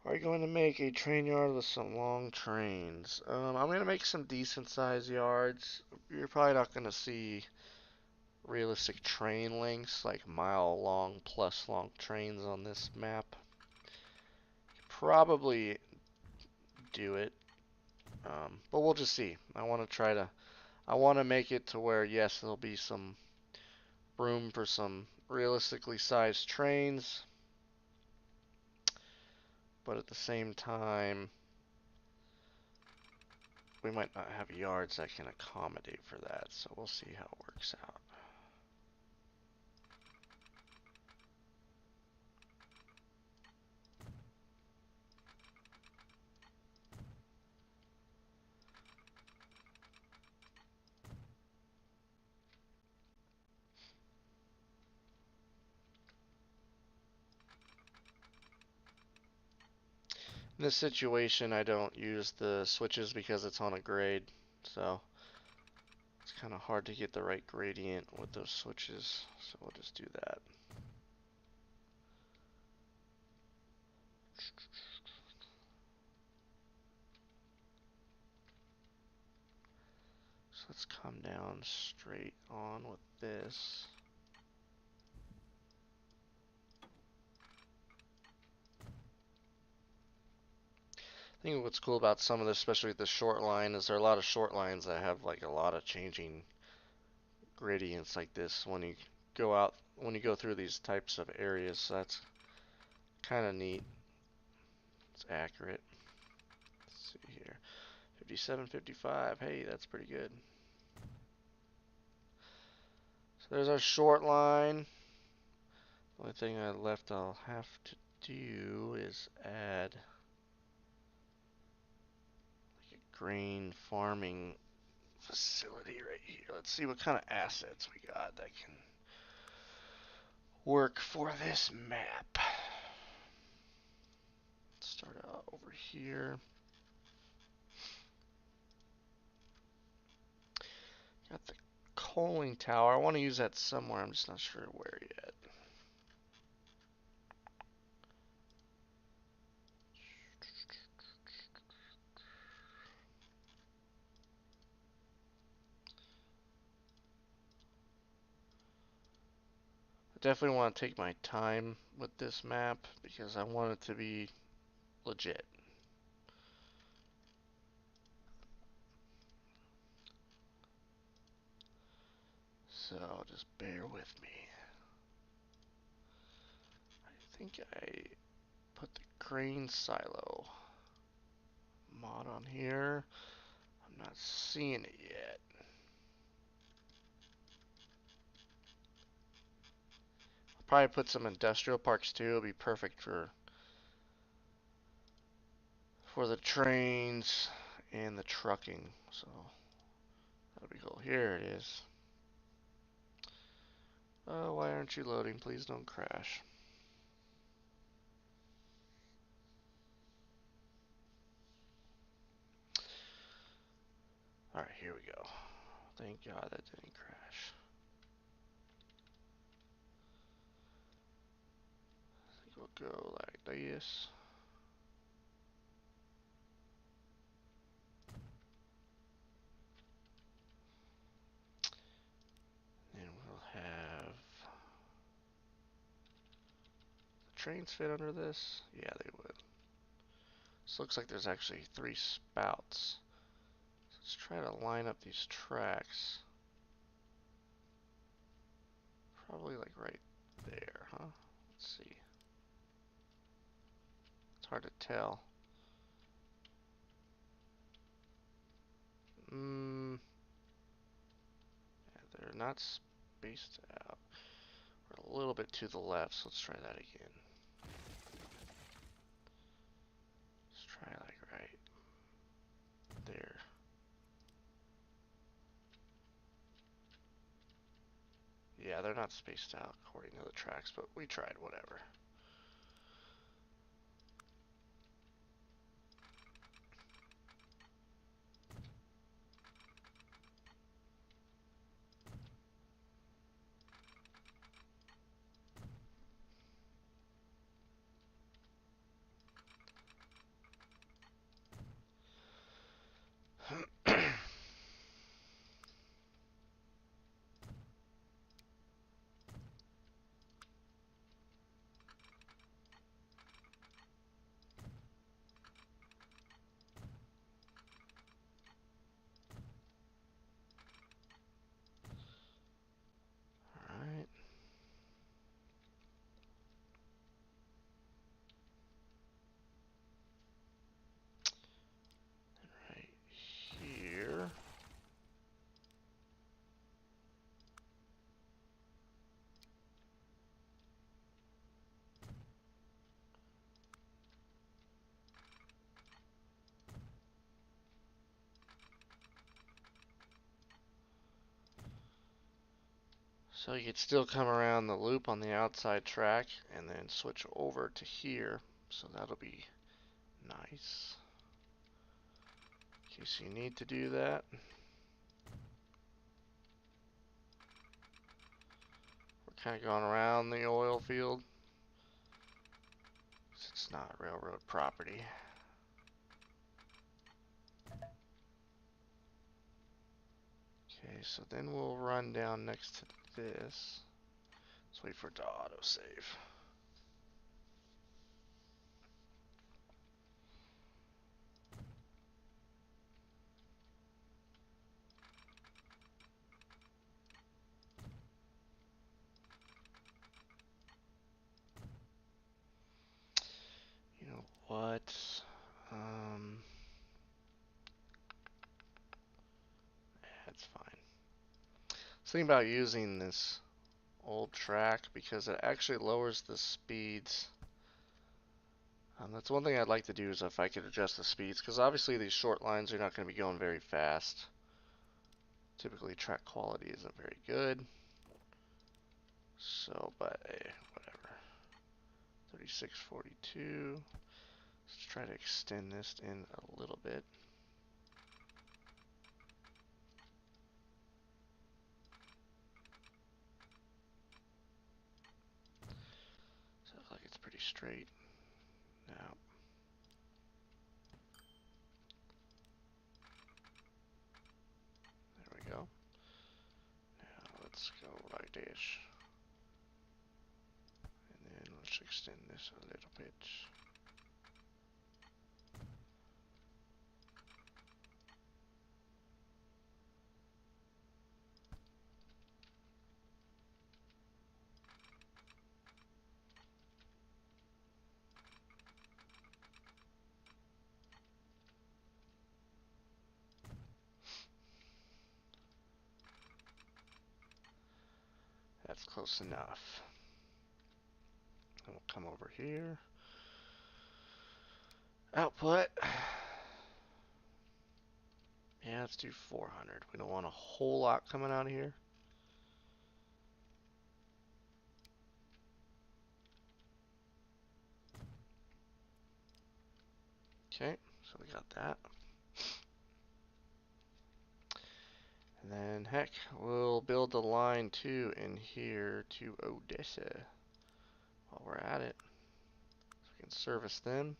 Speaker 1: are you going to make a train yard with some long trains? I'm going to make some decent sized yards. You're probably not going to see realistic train lengths, like mile long plus long trains on this map. Probably do it, but we'll just see. I want to make it to where, yes, there'll be some room for some realistically sized trains, but at the same time, we might not have yards that can accommodate for that, so we'll see how it works out. In this situation, I don't use the switches because it's on a grade, so it's kind of hard to get the right gradient with those switches, so we'll just do that. So let's come down straight on with this. I think what's cool about some of this, especially the short line, is there are a lot of short lines that have like a lot of changing gradients like this when you go through these types of areas. So that's kind of neat. It's accurate. Let's see here. 57, 55. Hey, that's pretty good. So there's our short line. The only thing left I'll have to do is add like a grain farming facility right here. Let's see what kind of assets we got that can work for this map. Let's start out over here. Got the coaling tower. I want to use that somewhere. I'm just not sure where yet. I definitely want to take my time with this map because I want it to be legit. So just bear with me. think I put the grain silo mod on here. I'm not seeing it yet. I'll probably put some industrial parks too. It'll be perfect for the trains and the trucking. So that'll be cool. Here it is. Oh, why aren't you loading? Please don't crash. Alright, here we go. Thank God that didn't crash. I think we'll go like this. And we'll have the trains fit under this? Yeah, they would. This looks like there's actually 3 spouts. So let's try to line up these tracks. Probably like right there, huh? Let's see. It's hard to tell. Yeah, they're not spaced out. We're a little bit to the left, so let's try that again. Let's try like right there. Yeah, they're not spaced out according to the tracks, but we tried, whatever. Alright. Right here. So you could still come around the loop on the outside track and then switch over to here. So that'll be nice. In case you need to do that. We're kind of going around the oil field. It's not railroad property. Okay, so then we'll run down next to this. Let's wait for it to autosave. You know what? That's fine. Think about using this old track because it actually lowers the speeds. That's one thing I'd like to do is if I could adjust the speeds, because obviously these short lines are not going to be going very fast. Typically track quality isn't very good. So, but hey, whatever. 3642. Let's try to extend this in a little bit. So it looks like it's pretty straight. Now, there we go. Now let's go like this. And then let's extend this a little bit. That's close enough. And we'll come over here. Output. Yeah, let's do 400. We don't want a whole lot coming out of here. Okay, so we got that. And then, heck, we'll build the line 2 in here to Odessa while we're at it. So we can service them.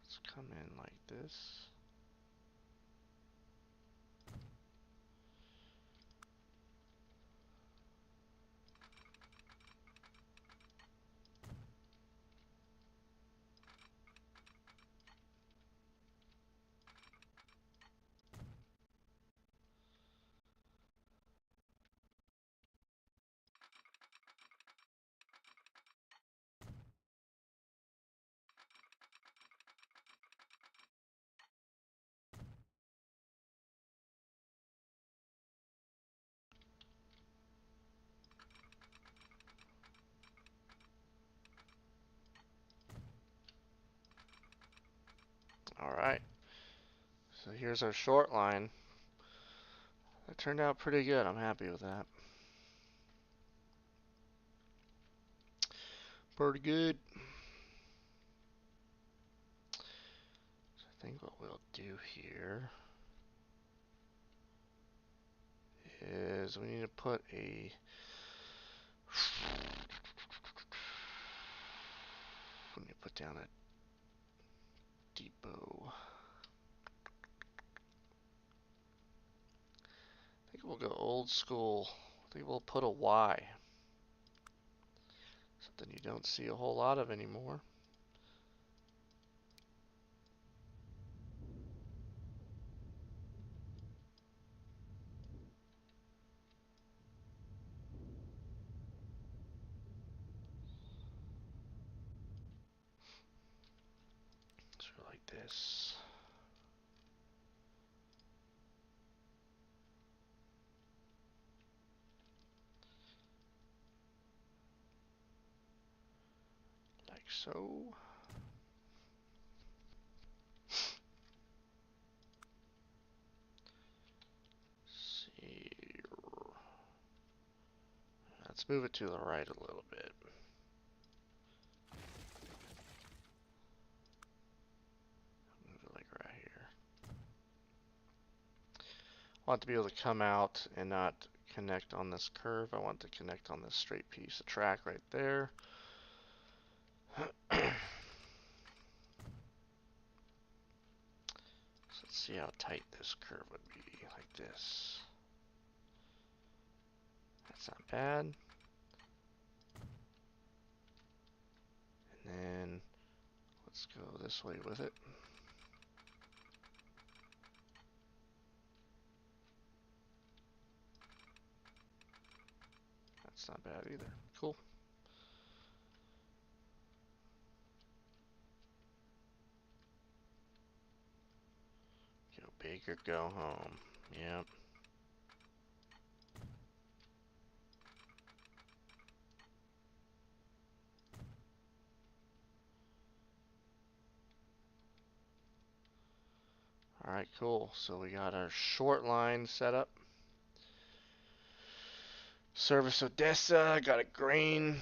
Speaker 1: Let's come in like this. Alright, so here's our short line. That turned out pretty good. I'm happy with that. Pretty good. So I think what we'll do here is we need to put a we need to put down a depot. I think we'll go old school. I think we'll put a Y. Something you don't see a whole lot of anymore. So like this. Like so. See. Let's move it to the right a little bit. Move it like right here. I want to be able to come out and not connect on this curve. I want to connect on this straight piece of track right there. So let's see how tight this curve would be, like this. That's not bad. And then let's go this way with it. That's not bad either. Cool. Go big or go home. Yep. Alright, cool. So we got our short line set up. Service Odessa, got a grain.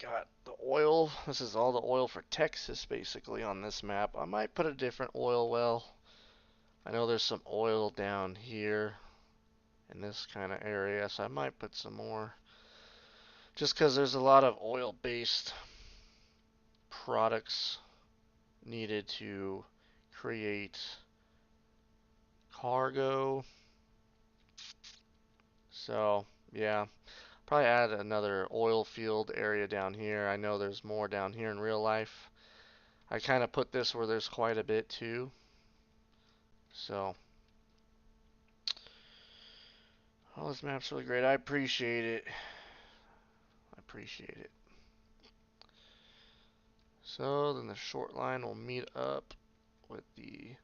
Speaker 1: Got the oil. This is all the oil for Texas basically on this map. I might put a different oil well. I know there's some oil down here in this kind of area, so I might put some more. Just because there's a lot of oil-based products needed to create cargo. So, yeah. Probably add another oil field area down here. I know there's more down here in real life. I kind of put this where there's quite a bit too. So, oh, this map's really great. I appreciate it. I appreciate it. So then the short line will meet up with the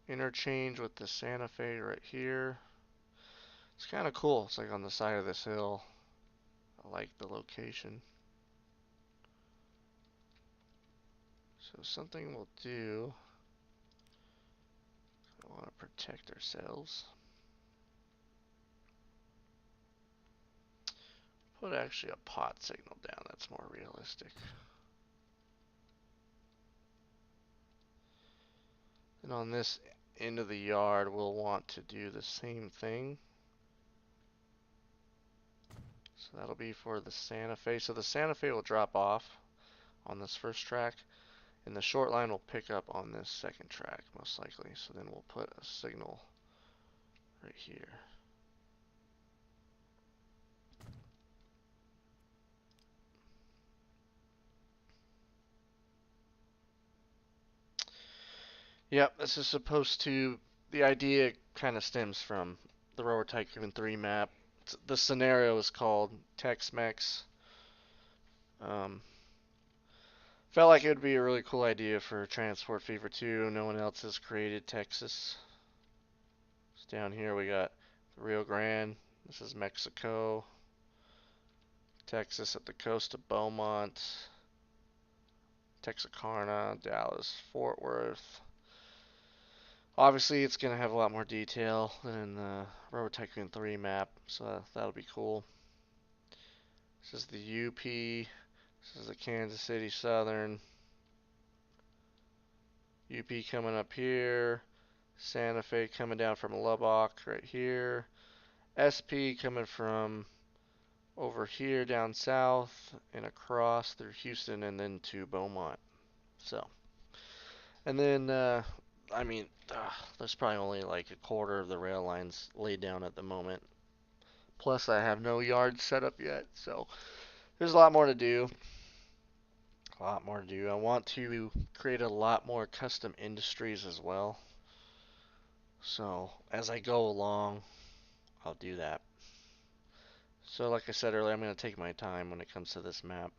Speaker 1: interchange with the Santa Fe right here. It's kind of cool. It's like on the side of this hill. I like the location. So something we'll do, I want to protect ourselves. Put actually a pot signal down, that's more realistic. And on this end of the yard, we'll want to do the same thing. So that'll be for the Santa Fe. So the Santa Fe will drop off on this first track, and the short line will pick up on this second track, most likely. So then we'll put a signal right here. Yep, this is supposed to, the idea kind of stems from the Railroad Tycoon 3 map. The scenario is called TEX-MEX. Felt like it would be a really cool idea for Transport Fever 2. No one else has created Texas. So down here we got the Rio Grande. This is Mexico. Texas at the coast of Beaumont. Texarkana, Dallas, Fort Worth. Obviously, it's going to have a lot more detail than the Railroad Tycoon 3 map, so that'll be cool. This is the UP. This is the Kansas City Southern. UP coming up here. Santa Fe coming down from Lubbock right here. SP coming from over here down south and across through Houston and then to Beaumont. So, and then, I mean, there's probably only like a quarter of the rail lines laid down at the moment. Plus, I have no yard set up yet, so there's a lot more to do. A lot more to do. I want to create a lot more custom industries as well. So, as I go along, I'll do that. So, like I said earlier, I'm going to take my time when it comes to this map.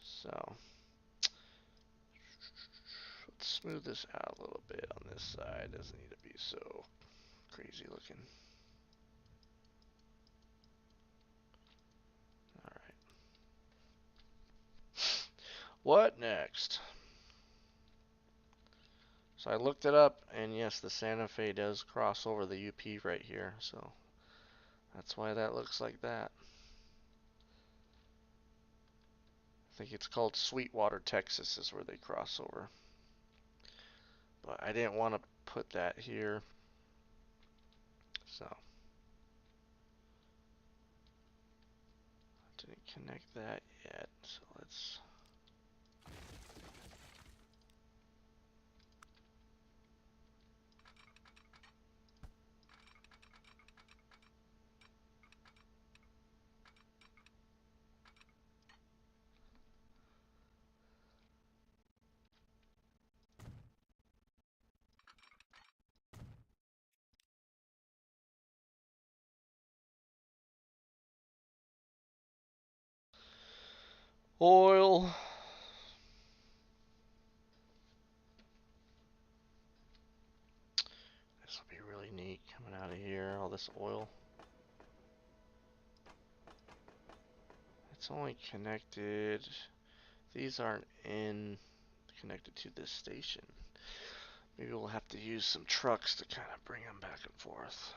Speaker 1: So, let's smooth this out a little bit on this side. Doesn't need to be so crazy looking. Alright. What next? So I looked it up, and yes, the Santa Fe does cross over the UP right here, so that's why that looks like that. I think it's called Sweetwater, Texas is where they cross over. But I didn't want to put that here, so didn't connect that yet. So let's oil. This will be really neat coming out of here, all this oil. It's only connected, these aren't connected to this station. Maybe we'll have to use some trucks to kind of bring them back and forth.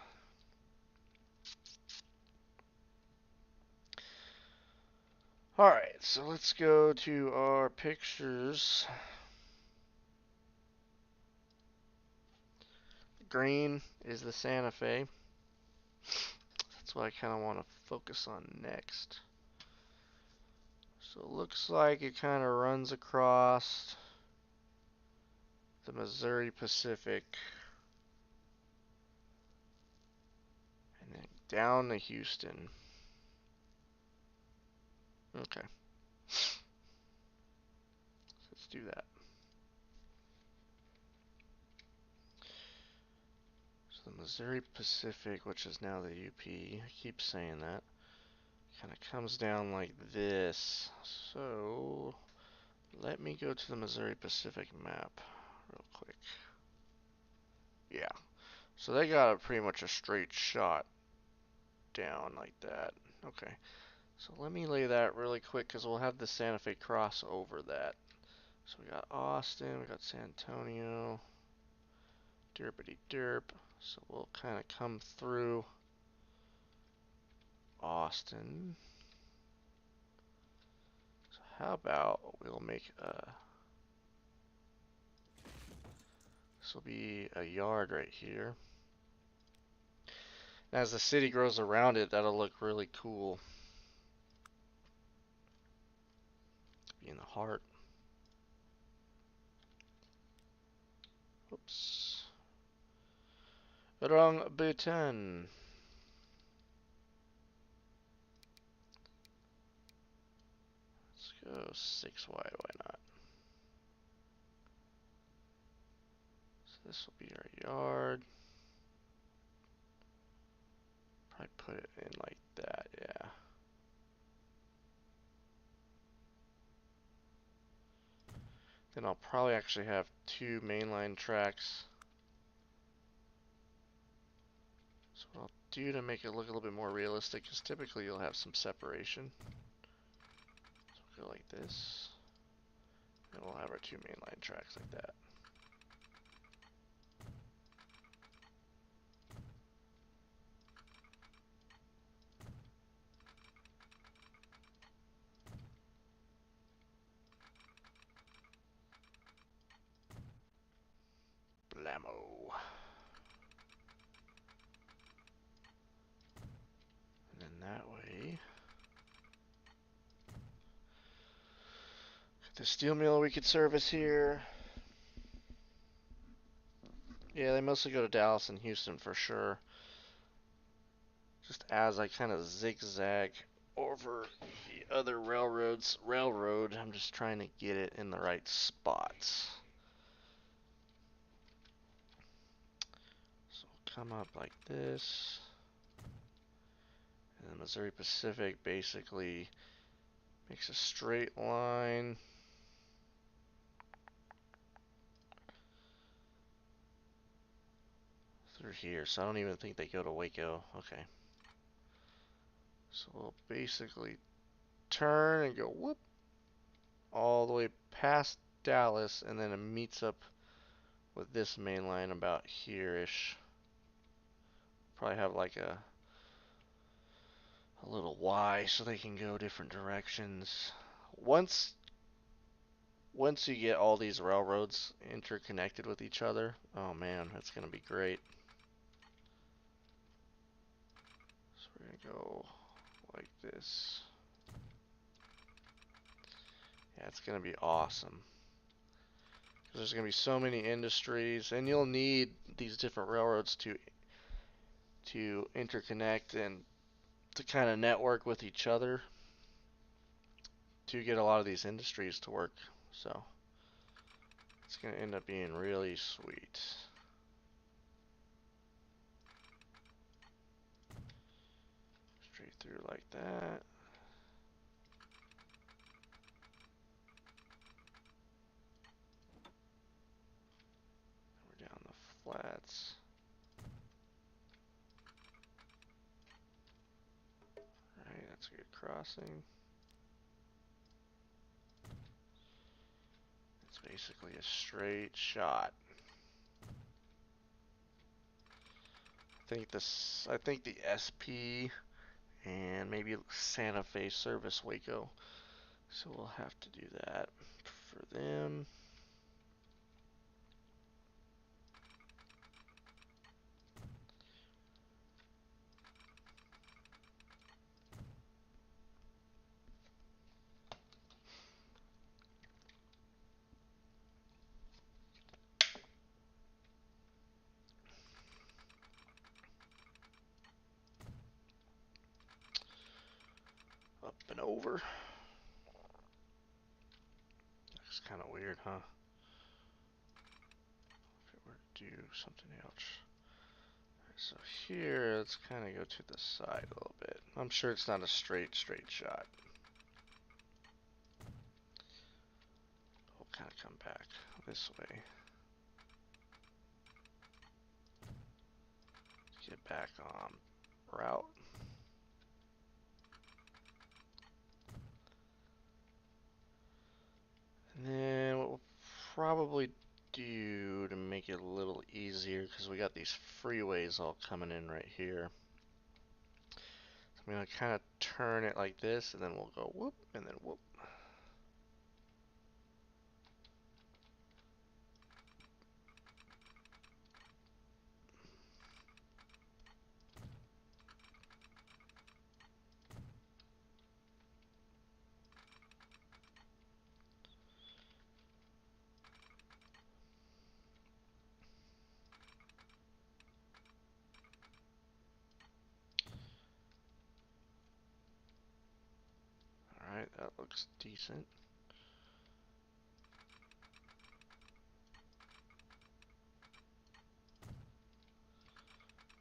Speaker 1: Alright, so let's go to our pictures. Green is the Santa Fe. That's what I kind of want to focus on next. So it looks like it kind of runs across the Missouri Pacific and then down to Houston. Okay. Let's do that. So the Missouri Pacific, which is now the UP, I keep saying that, kind of comes down like this. So Let me go to the Missouri Pacific map real quick. Yeah, so they got a pretty much a straight shot down like that. Okay, so let me lay that really quick because we'll have the Santa Fe cross over that. So we got Austin, we got San Antonio, derpity derp. So we'll kind of come through Austin. So how about we'll make this will be a yard right here. And as the city grows around it, that'll look really cool. Be in the heart. Oops. Wrong button. Let's go 6 wide, why not? So this will be our yard. Probably put it in like that, yeah. Then I'll probably actually have 2 mainline tracks. So what I'll do to make it look a little bit more realistic is typically you'll have some separation. So we'll go like this. And we'll have our 2 mainline tracks like that. Blammo. And then that way, the steel mill we could service here. Yeah, they mostly go to Dallas and Houston for sure. Just as I kind of zigzag over the other railroad, I'm just trying to get it in the right spots. So we'll come up like this. And the Missouri Pacific basically makes a straight line. Through here, so I don't even think they go to Waco. Okay. So we'll basically turn and go whoop all the way past Dallas, and then it meets up with this main line about here-ish. Probably have like a little Y so they can go different directions. Once you get all these railroads interconnected with each other, oh man, that's gonna be great. So we're gonna go like this. Yeah, it's gonna be awesome. There's going to be so many industries, and you'll need these different railroads to interconnect and to kind of network with each other to get a lot of these industries to work. So it's going to end up being really sweet. Straight through like that. We're down the flats. Alright, that's a good crossing. It's basically a straight shot. I think the SP and maybe Santa Fe service Waco. So we'll have to do that for them. Up and over. Looks kind of weird, huh? If it were to do something else. Right, so here, let's kind of go to the side a little bit. I'm sure it's not a straight shot. kind of come back this way. Get back on route. And then what we'll probably do to make it a little easier, because we got these freeways all coming in right here. So I'm going to kind of turn it like this, and then we'll go whoop, and then whoop. Alright, that looks decent.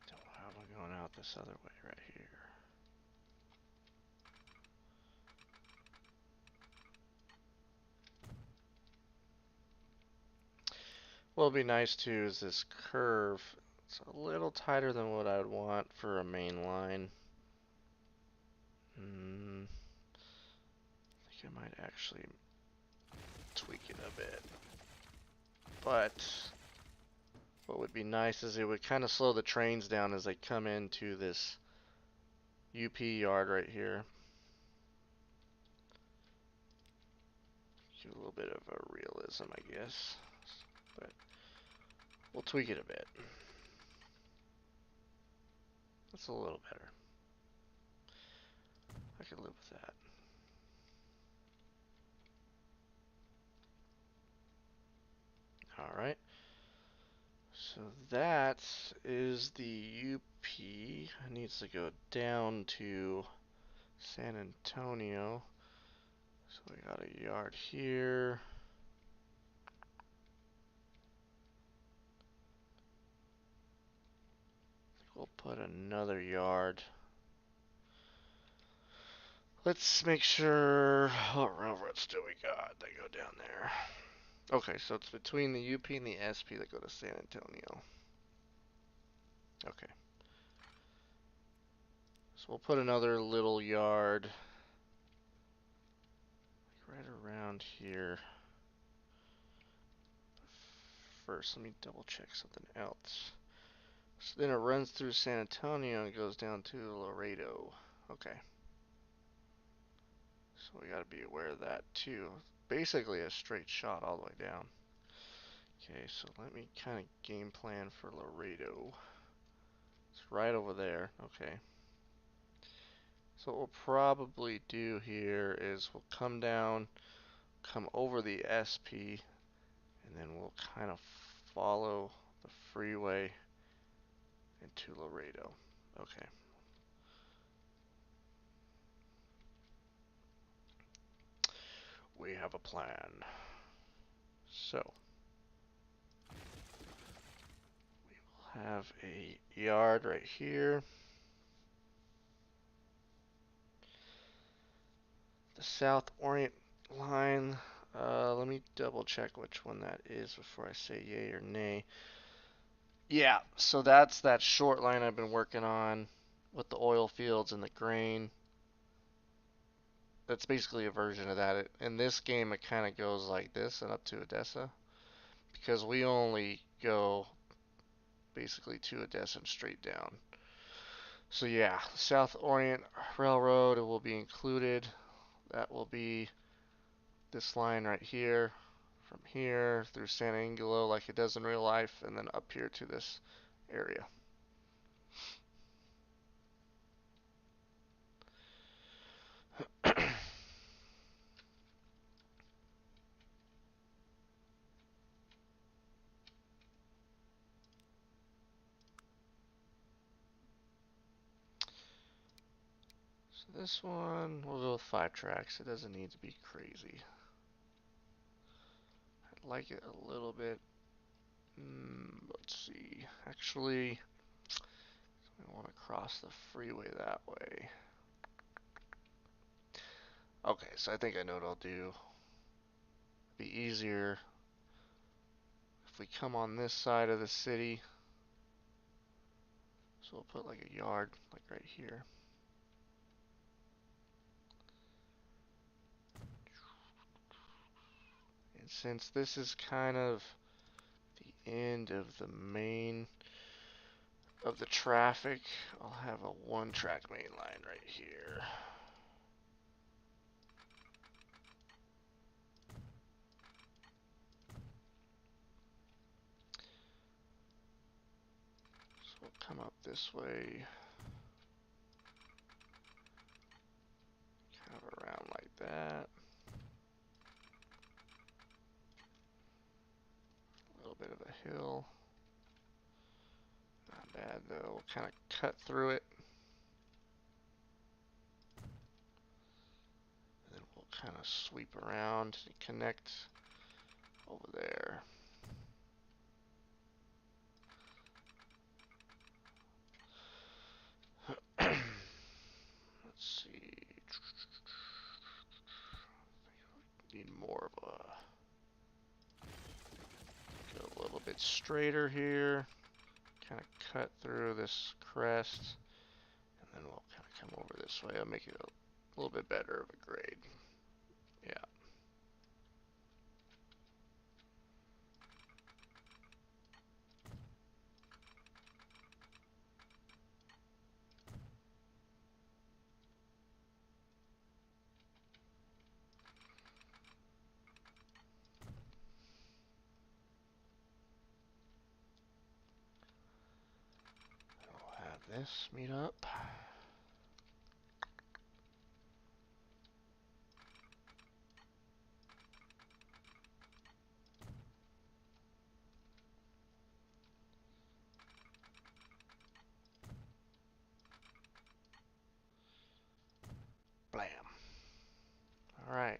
Speaker 1: So how am I going out this other way right here? What'll be nice too is this curve. It's a little tighter than what I would want for a main line. I think I might actually tweak it a bit. But what would be nice is it would kind of slow the trains down as they come into this UP yard right here. Give a little bit of a realism, I guess. But we'll tweak it a bit. That's a little better. I could live with that. Alright. So that is the UP. It needs to go down to San Antonio. So we got a yard here. We'll put another yard. Let's make sure. What railroads do we got that go down there? Okay, so it's between the UP and the SP that go to San Antonio. Okay. So we'll put another little yard right around here. First, let me double check something else. So then it runs through San Antonio and goes down to Laredo. Okay. So we gotta be aware of that too. Basically a straight shot all the way down. Okay, so let me kind of game plan for Laredo. It's right over there. Okay. So what we'll probably do here is we'll come down, come over the SP, and then we'll kind of follow the freeway into Laredo. Okay. We have a plan. So we will have a yard right here. The South Orient line. Let me double check which one that is before I say yay or nay. Yeah, so that's that short line I've been working on with the oil fields and the grain. That's basically a version of that. In this game, it kind of goes like this and up to Odessa, because we only go basically to Odessa and straight down. So yeah, South Orient Railroad will be included. That will be this line right here, from here through San Angelo like it does in real life, and then up here to this area. So this one, we'll go with 5 tracks. It doesn't need to be crazy. I'd like it a little bit. Let's see. Actually, I want to cross the freeway that way. Okay, so I think I know what I'll do. be easier if we come on this side of the city. So we'll put like a yard like right here. And since this is kind of the end of the main of the traffic, I'll have a one-track main line right here. So we'll come up this way, kind of around like that. A little bit of a hill. Not bad though. We'll kind of cut through it. And then we'll kind of sweep around and connect over there. Let's see. Need more of a, go a little bit straighter here. Kind of cut through this crest. And then we'll kind of come over this way. I'll make it a little bit better of a grade. Yeah. We'll have this meet up. Blam. Alright.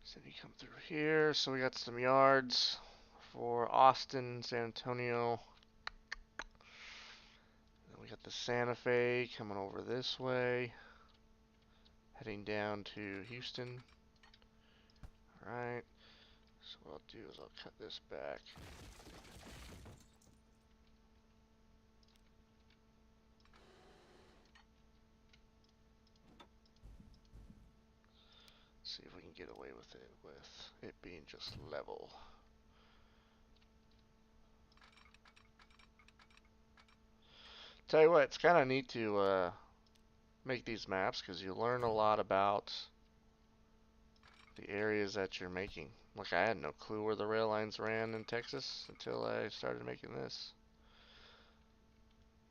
Speaker 1: So you come through here. So we got some yards for Austin, San Antonio. Then we got the Santa Fe coming over this way, heading down to Houston. Alright. So what I'll do is I'll cut this back. See if we can get away with it being just level. Tell you what, it's kind of neat to make these maps because you learn a lot about the areas that you're making. Like I had no clue where the rail lines ran in Texas until I started making this.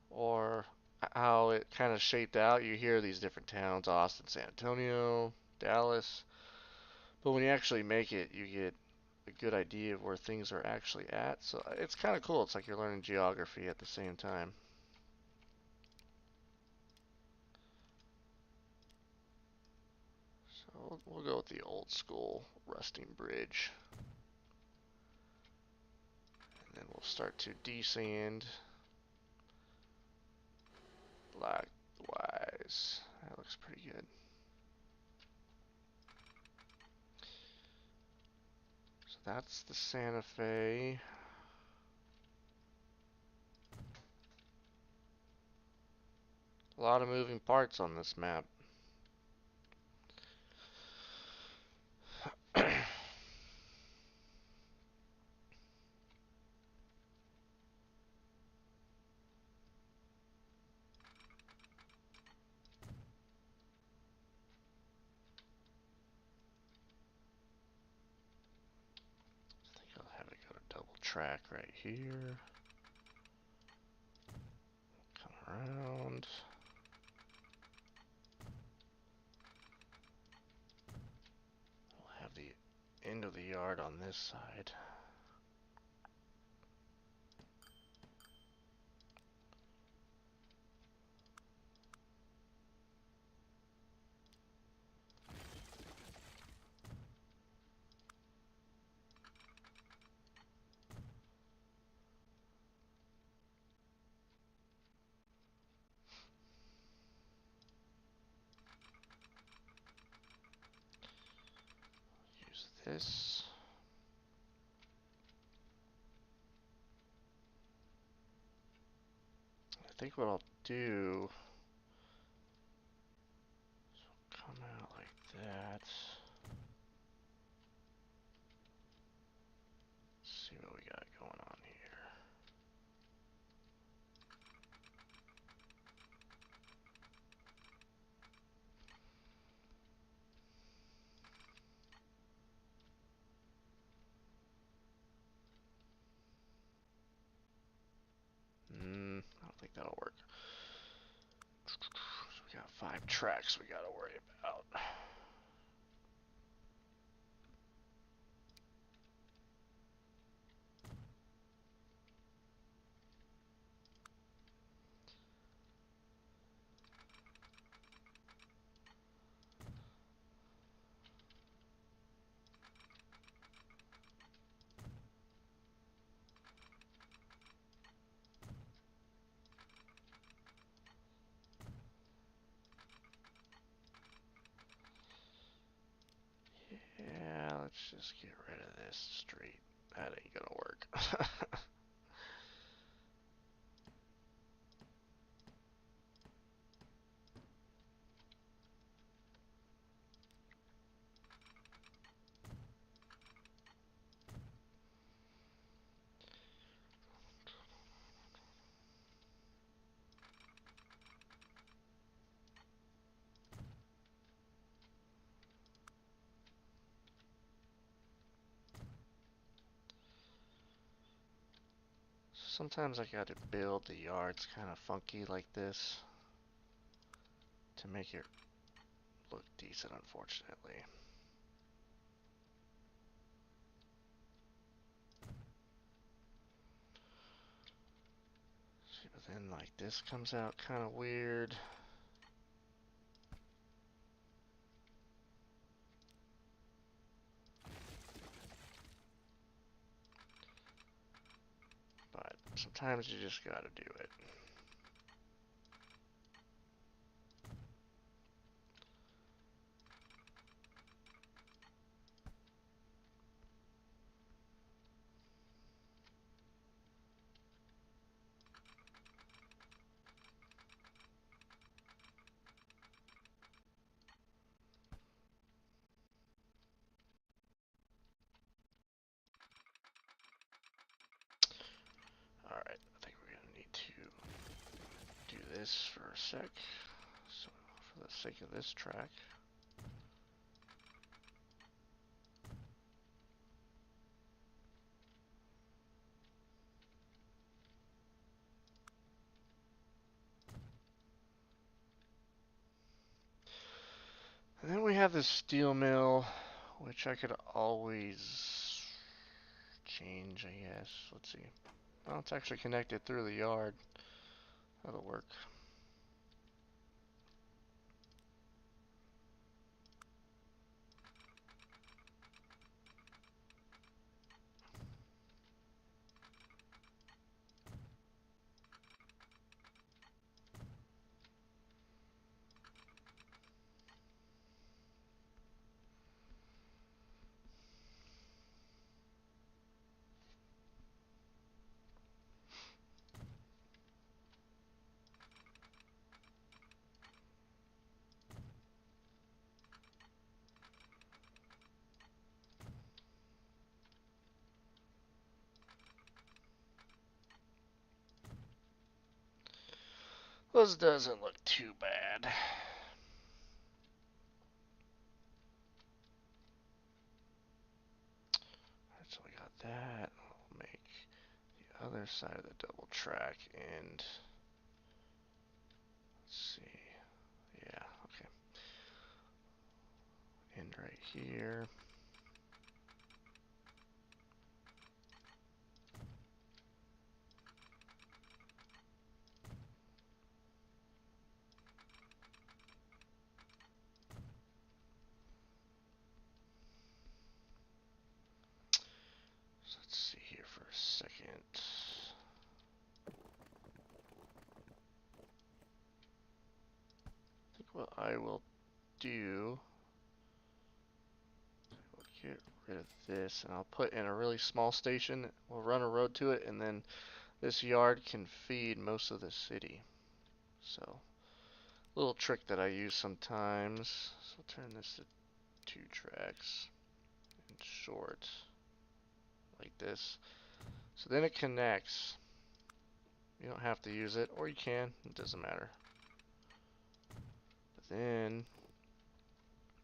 Speaker 1: Or how it kind of shaped out. You hear these different towns, Austin, San Antonio, Dallas. But when you actually make it, you get a good idea of where things are actually at. So it's kind of cool. It's like you're learning geography at the same time. So we'll go with the old school rusting bridge. And then we'll start to desand likewise. That looks pretty good. So that's the Santa Fe. A lot of moving parts on this map. I'll have it go to double track right here. Come around. We'll have the end of the yard on this side. Use this. I think what I'll do is we'll come out like that. Let's see what we got going on here. I don't think that'll work. So we got 5 tracks we gotta worry about. Yeah, let's just get rid of this street. That ain't gonna work. Sometimes I gotta build the yards kind of funky like this to make it look decent, unfortunately. See, but then like this comes out kind of weird. But sometimes you just gotta do it. Alright, I think we're gonna need to do this for a sec. So, for the sake of this track. And then we have this steel mill, which I could always change, I guess. Let's see. Well, it's actually connected through the yard. That'll work. This doesn't look too bad. Alright, so we got that. I'll make the other side of the double track and let's see. Yeah, okay. End right here. So let's see here for a second. I think what I will do, I will get rid of this, and I'll put in a really small station. We'll run a road to it, and then this yard can feed most of the city. So, little trick that I use sometimes. So I'll turn this to 2 tracks and short, like this. So then it connects. You don't have to use it, or you can, it doesn't matter. But then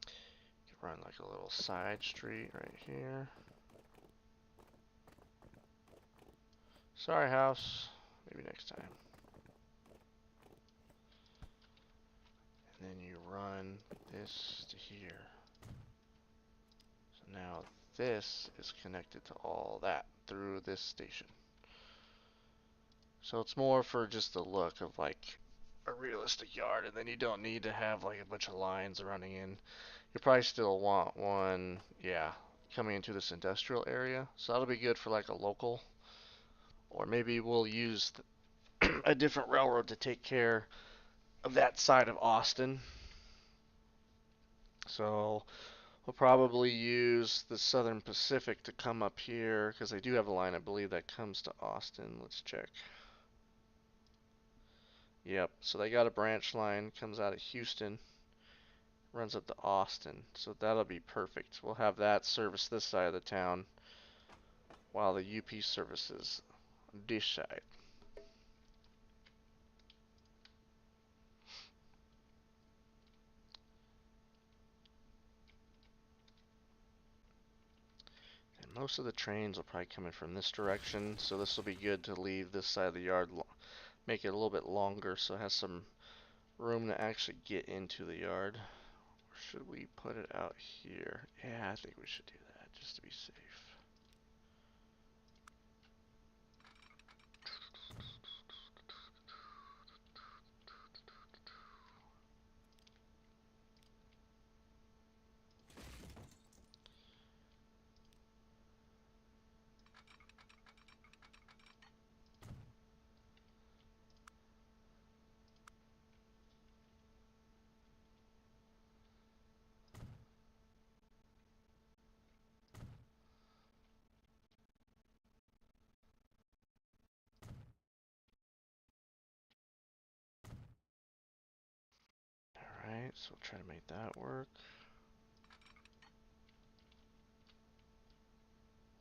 Speaker 1: you can run like a little side street right here. Sorry, house. Maybe next time. And then you run this to here. So now this is connected to all that through this station. So it's more for just the look of like a realistic yard, and then you don't need to have like a bunch of lines running in. You probably still want one, yeah, coming into this industrial area. So that'll be good for like a local, or maybe we'll use a different railroad to take care of that side of Austin. So we'll probably use the Southern Pacific to come up here, because they do have a line, I believe, that comes to Austin. Let's check. Yep, so they got a branch line, comes out of Houston, runs up to Austin. So that'll be perfect. We'll have that service this side of the town, while the UP services this side. And most of the trains will probably come in from this direction, so this will be good to leave this side of the yard, make it a little bit longer so it has some room to actually get into the yard. Or should we put it out here? Yeah, I think we should do that just to be safe. Alright, so we'll try to make that work.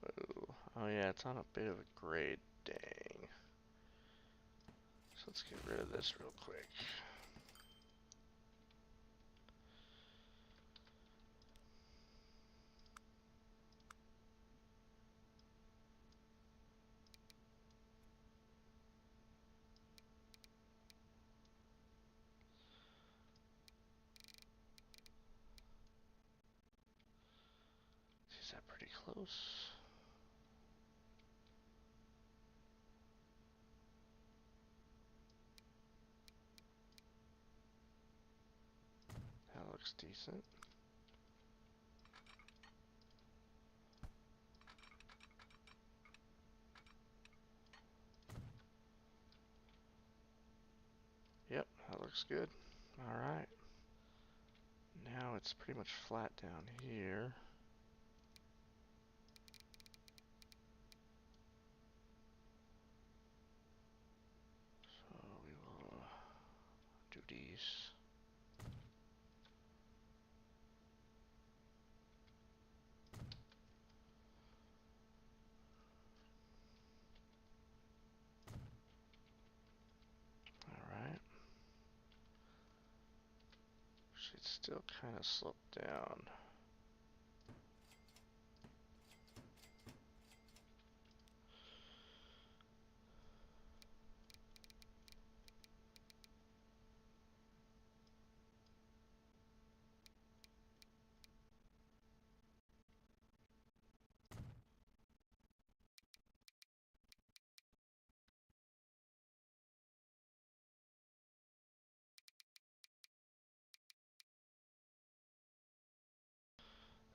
Speaker 1: Whoa. Oh yeah, it's on a bit of a grade. Dang. So let's get rid of this real quick. Is that pretty close? That looks decent. Yep, that looks good. Alright. Now it's pretty much flat down here. So we will do these. Alright. Should still kind of slope down.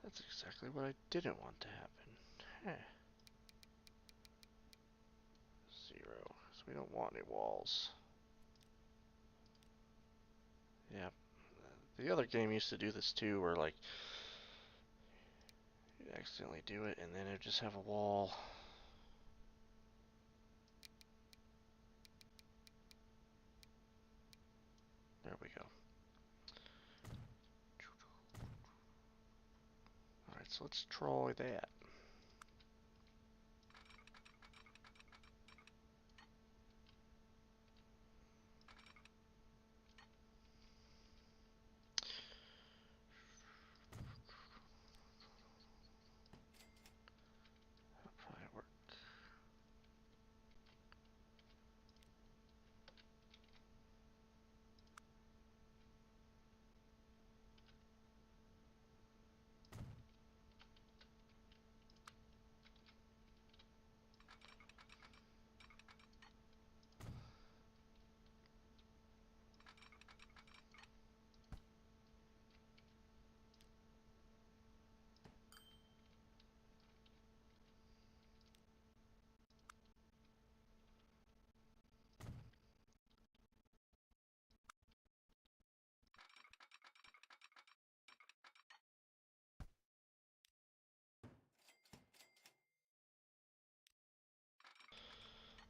Speaker 1: That's exactly what I didn't want to happen. Heh. 0, so we don't want any walls. Yep. The other game used to do this too, where like You accidentally do it, and then it just have a wall. There we go. Alright, so let's try that. That'll probably work.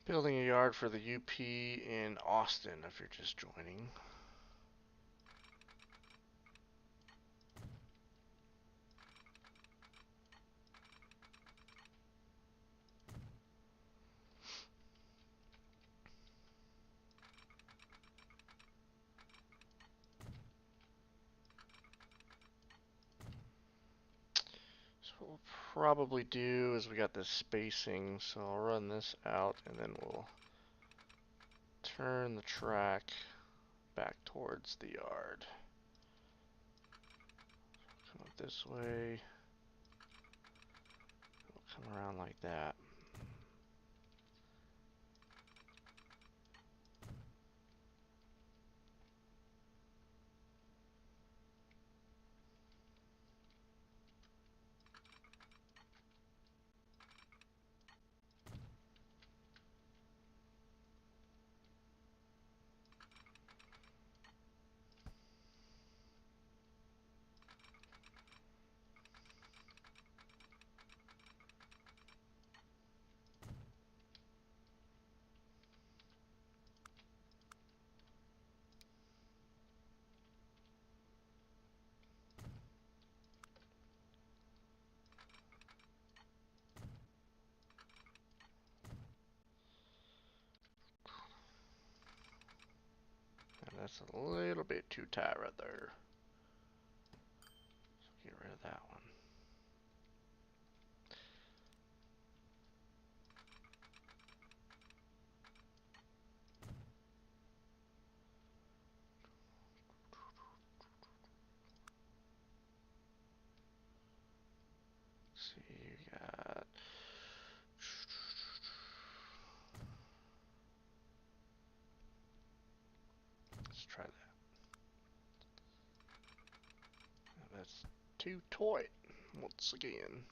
Speaker 1: Building a yard for the UP in Austin, if you're just joining. So what we'll probably do is we got this spacing, so I'll run this out and then we'll turn the track back towards the yard. Come up this way. It'll come around like that. And that's a little bit too tight right there. So get rid of that one. Let's see, you got... Let's try that. That's too tight once again.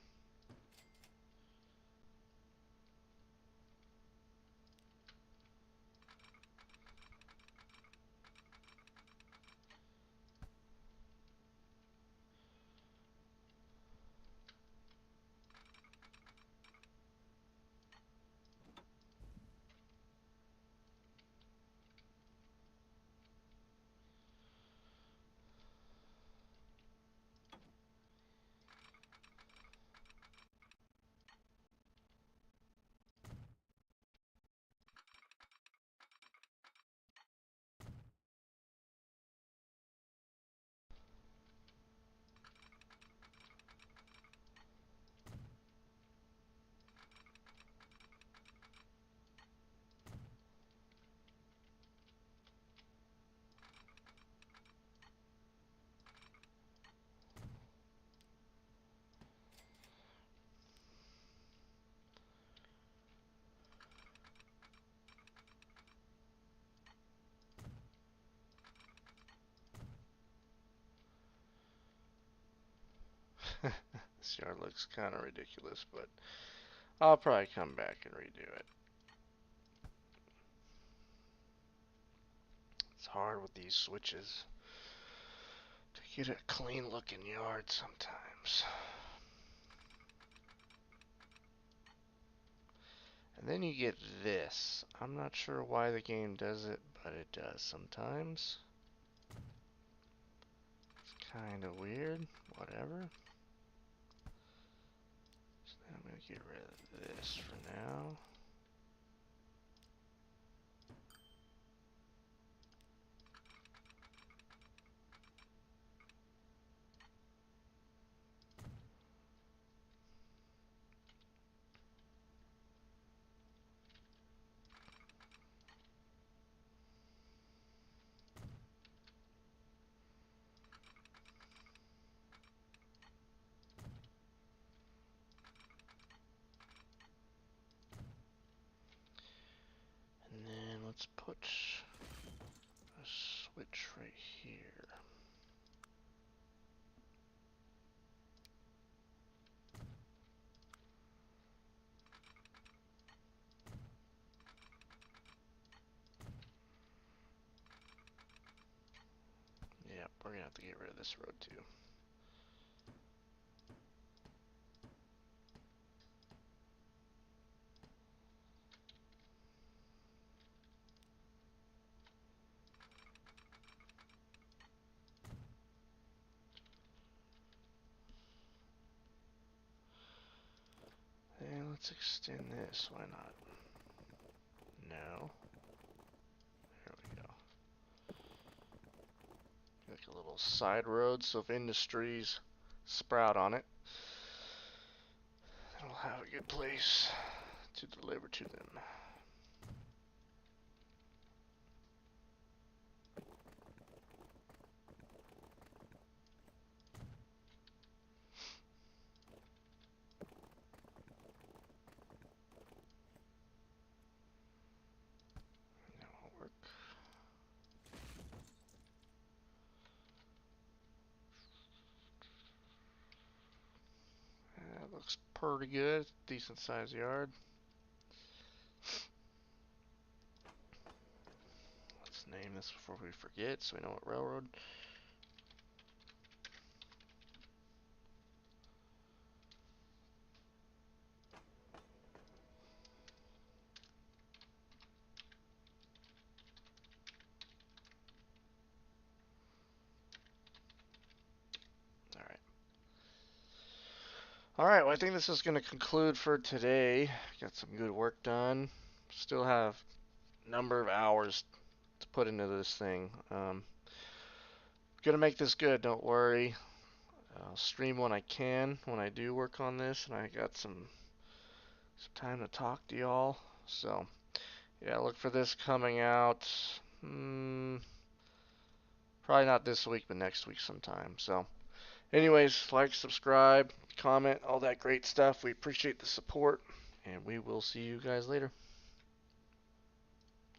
Speaker 1: This yard looks kind of ridiculous, but I'll probably come back and redo it. It's hard with these switches to get a clean looking yard sometimes. And then you get this. I'm not sure why the game does it, but it does sometimes. It's kind of weird. Whatever. So then I'm going to get rid of this for now. And then let's put a switch right here. Yep, we're gonna have to get rid of this road too. And let's extend this, why not? No. There we go. Like a little side road, so if industries sprout on it, it'll have a good place to deliver to them. That won't work. That looks pretty good. Decent sized yard. Let's name this before we forget so we know what railroad. Alright. Alright, well I think this is going to conclude for today. Got some good work done. Still have a number of hours to put into this thing. Gonna make this good, don't worry. I'll stream when I can, when I do work on this, and I got some time to talk to y'all. So, yeah, look for this coming out. Probably not this week, but next week sometime. So, anyways, like, subscribe, comment, all that great stuff. We appreciate the support, and we will see you guys later.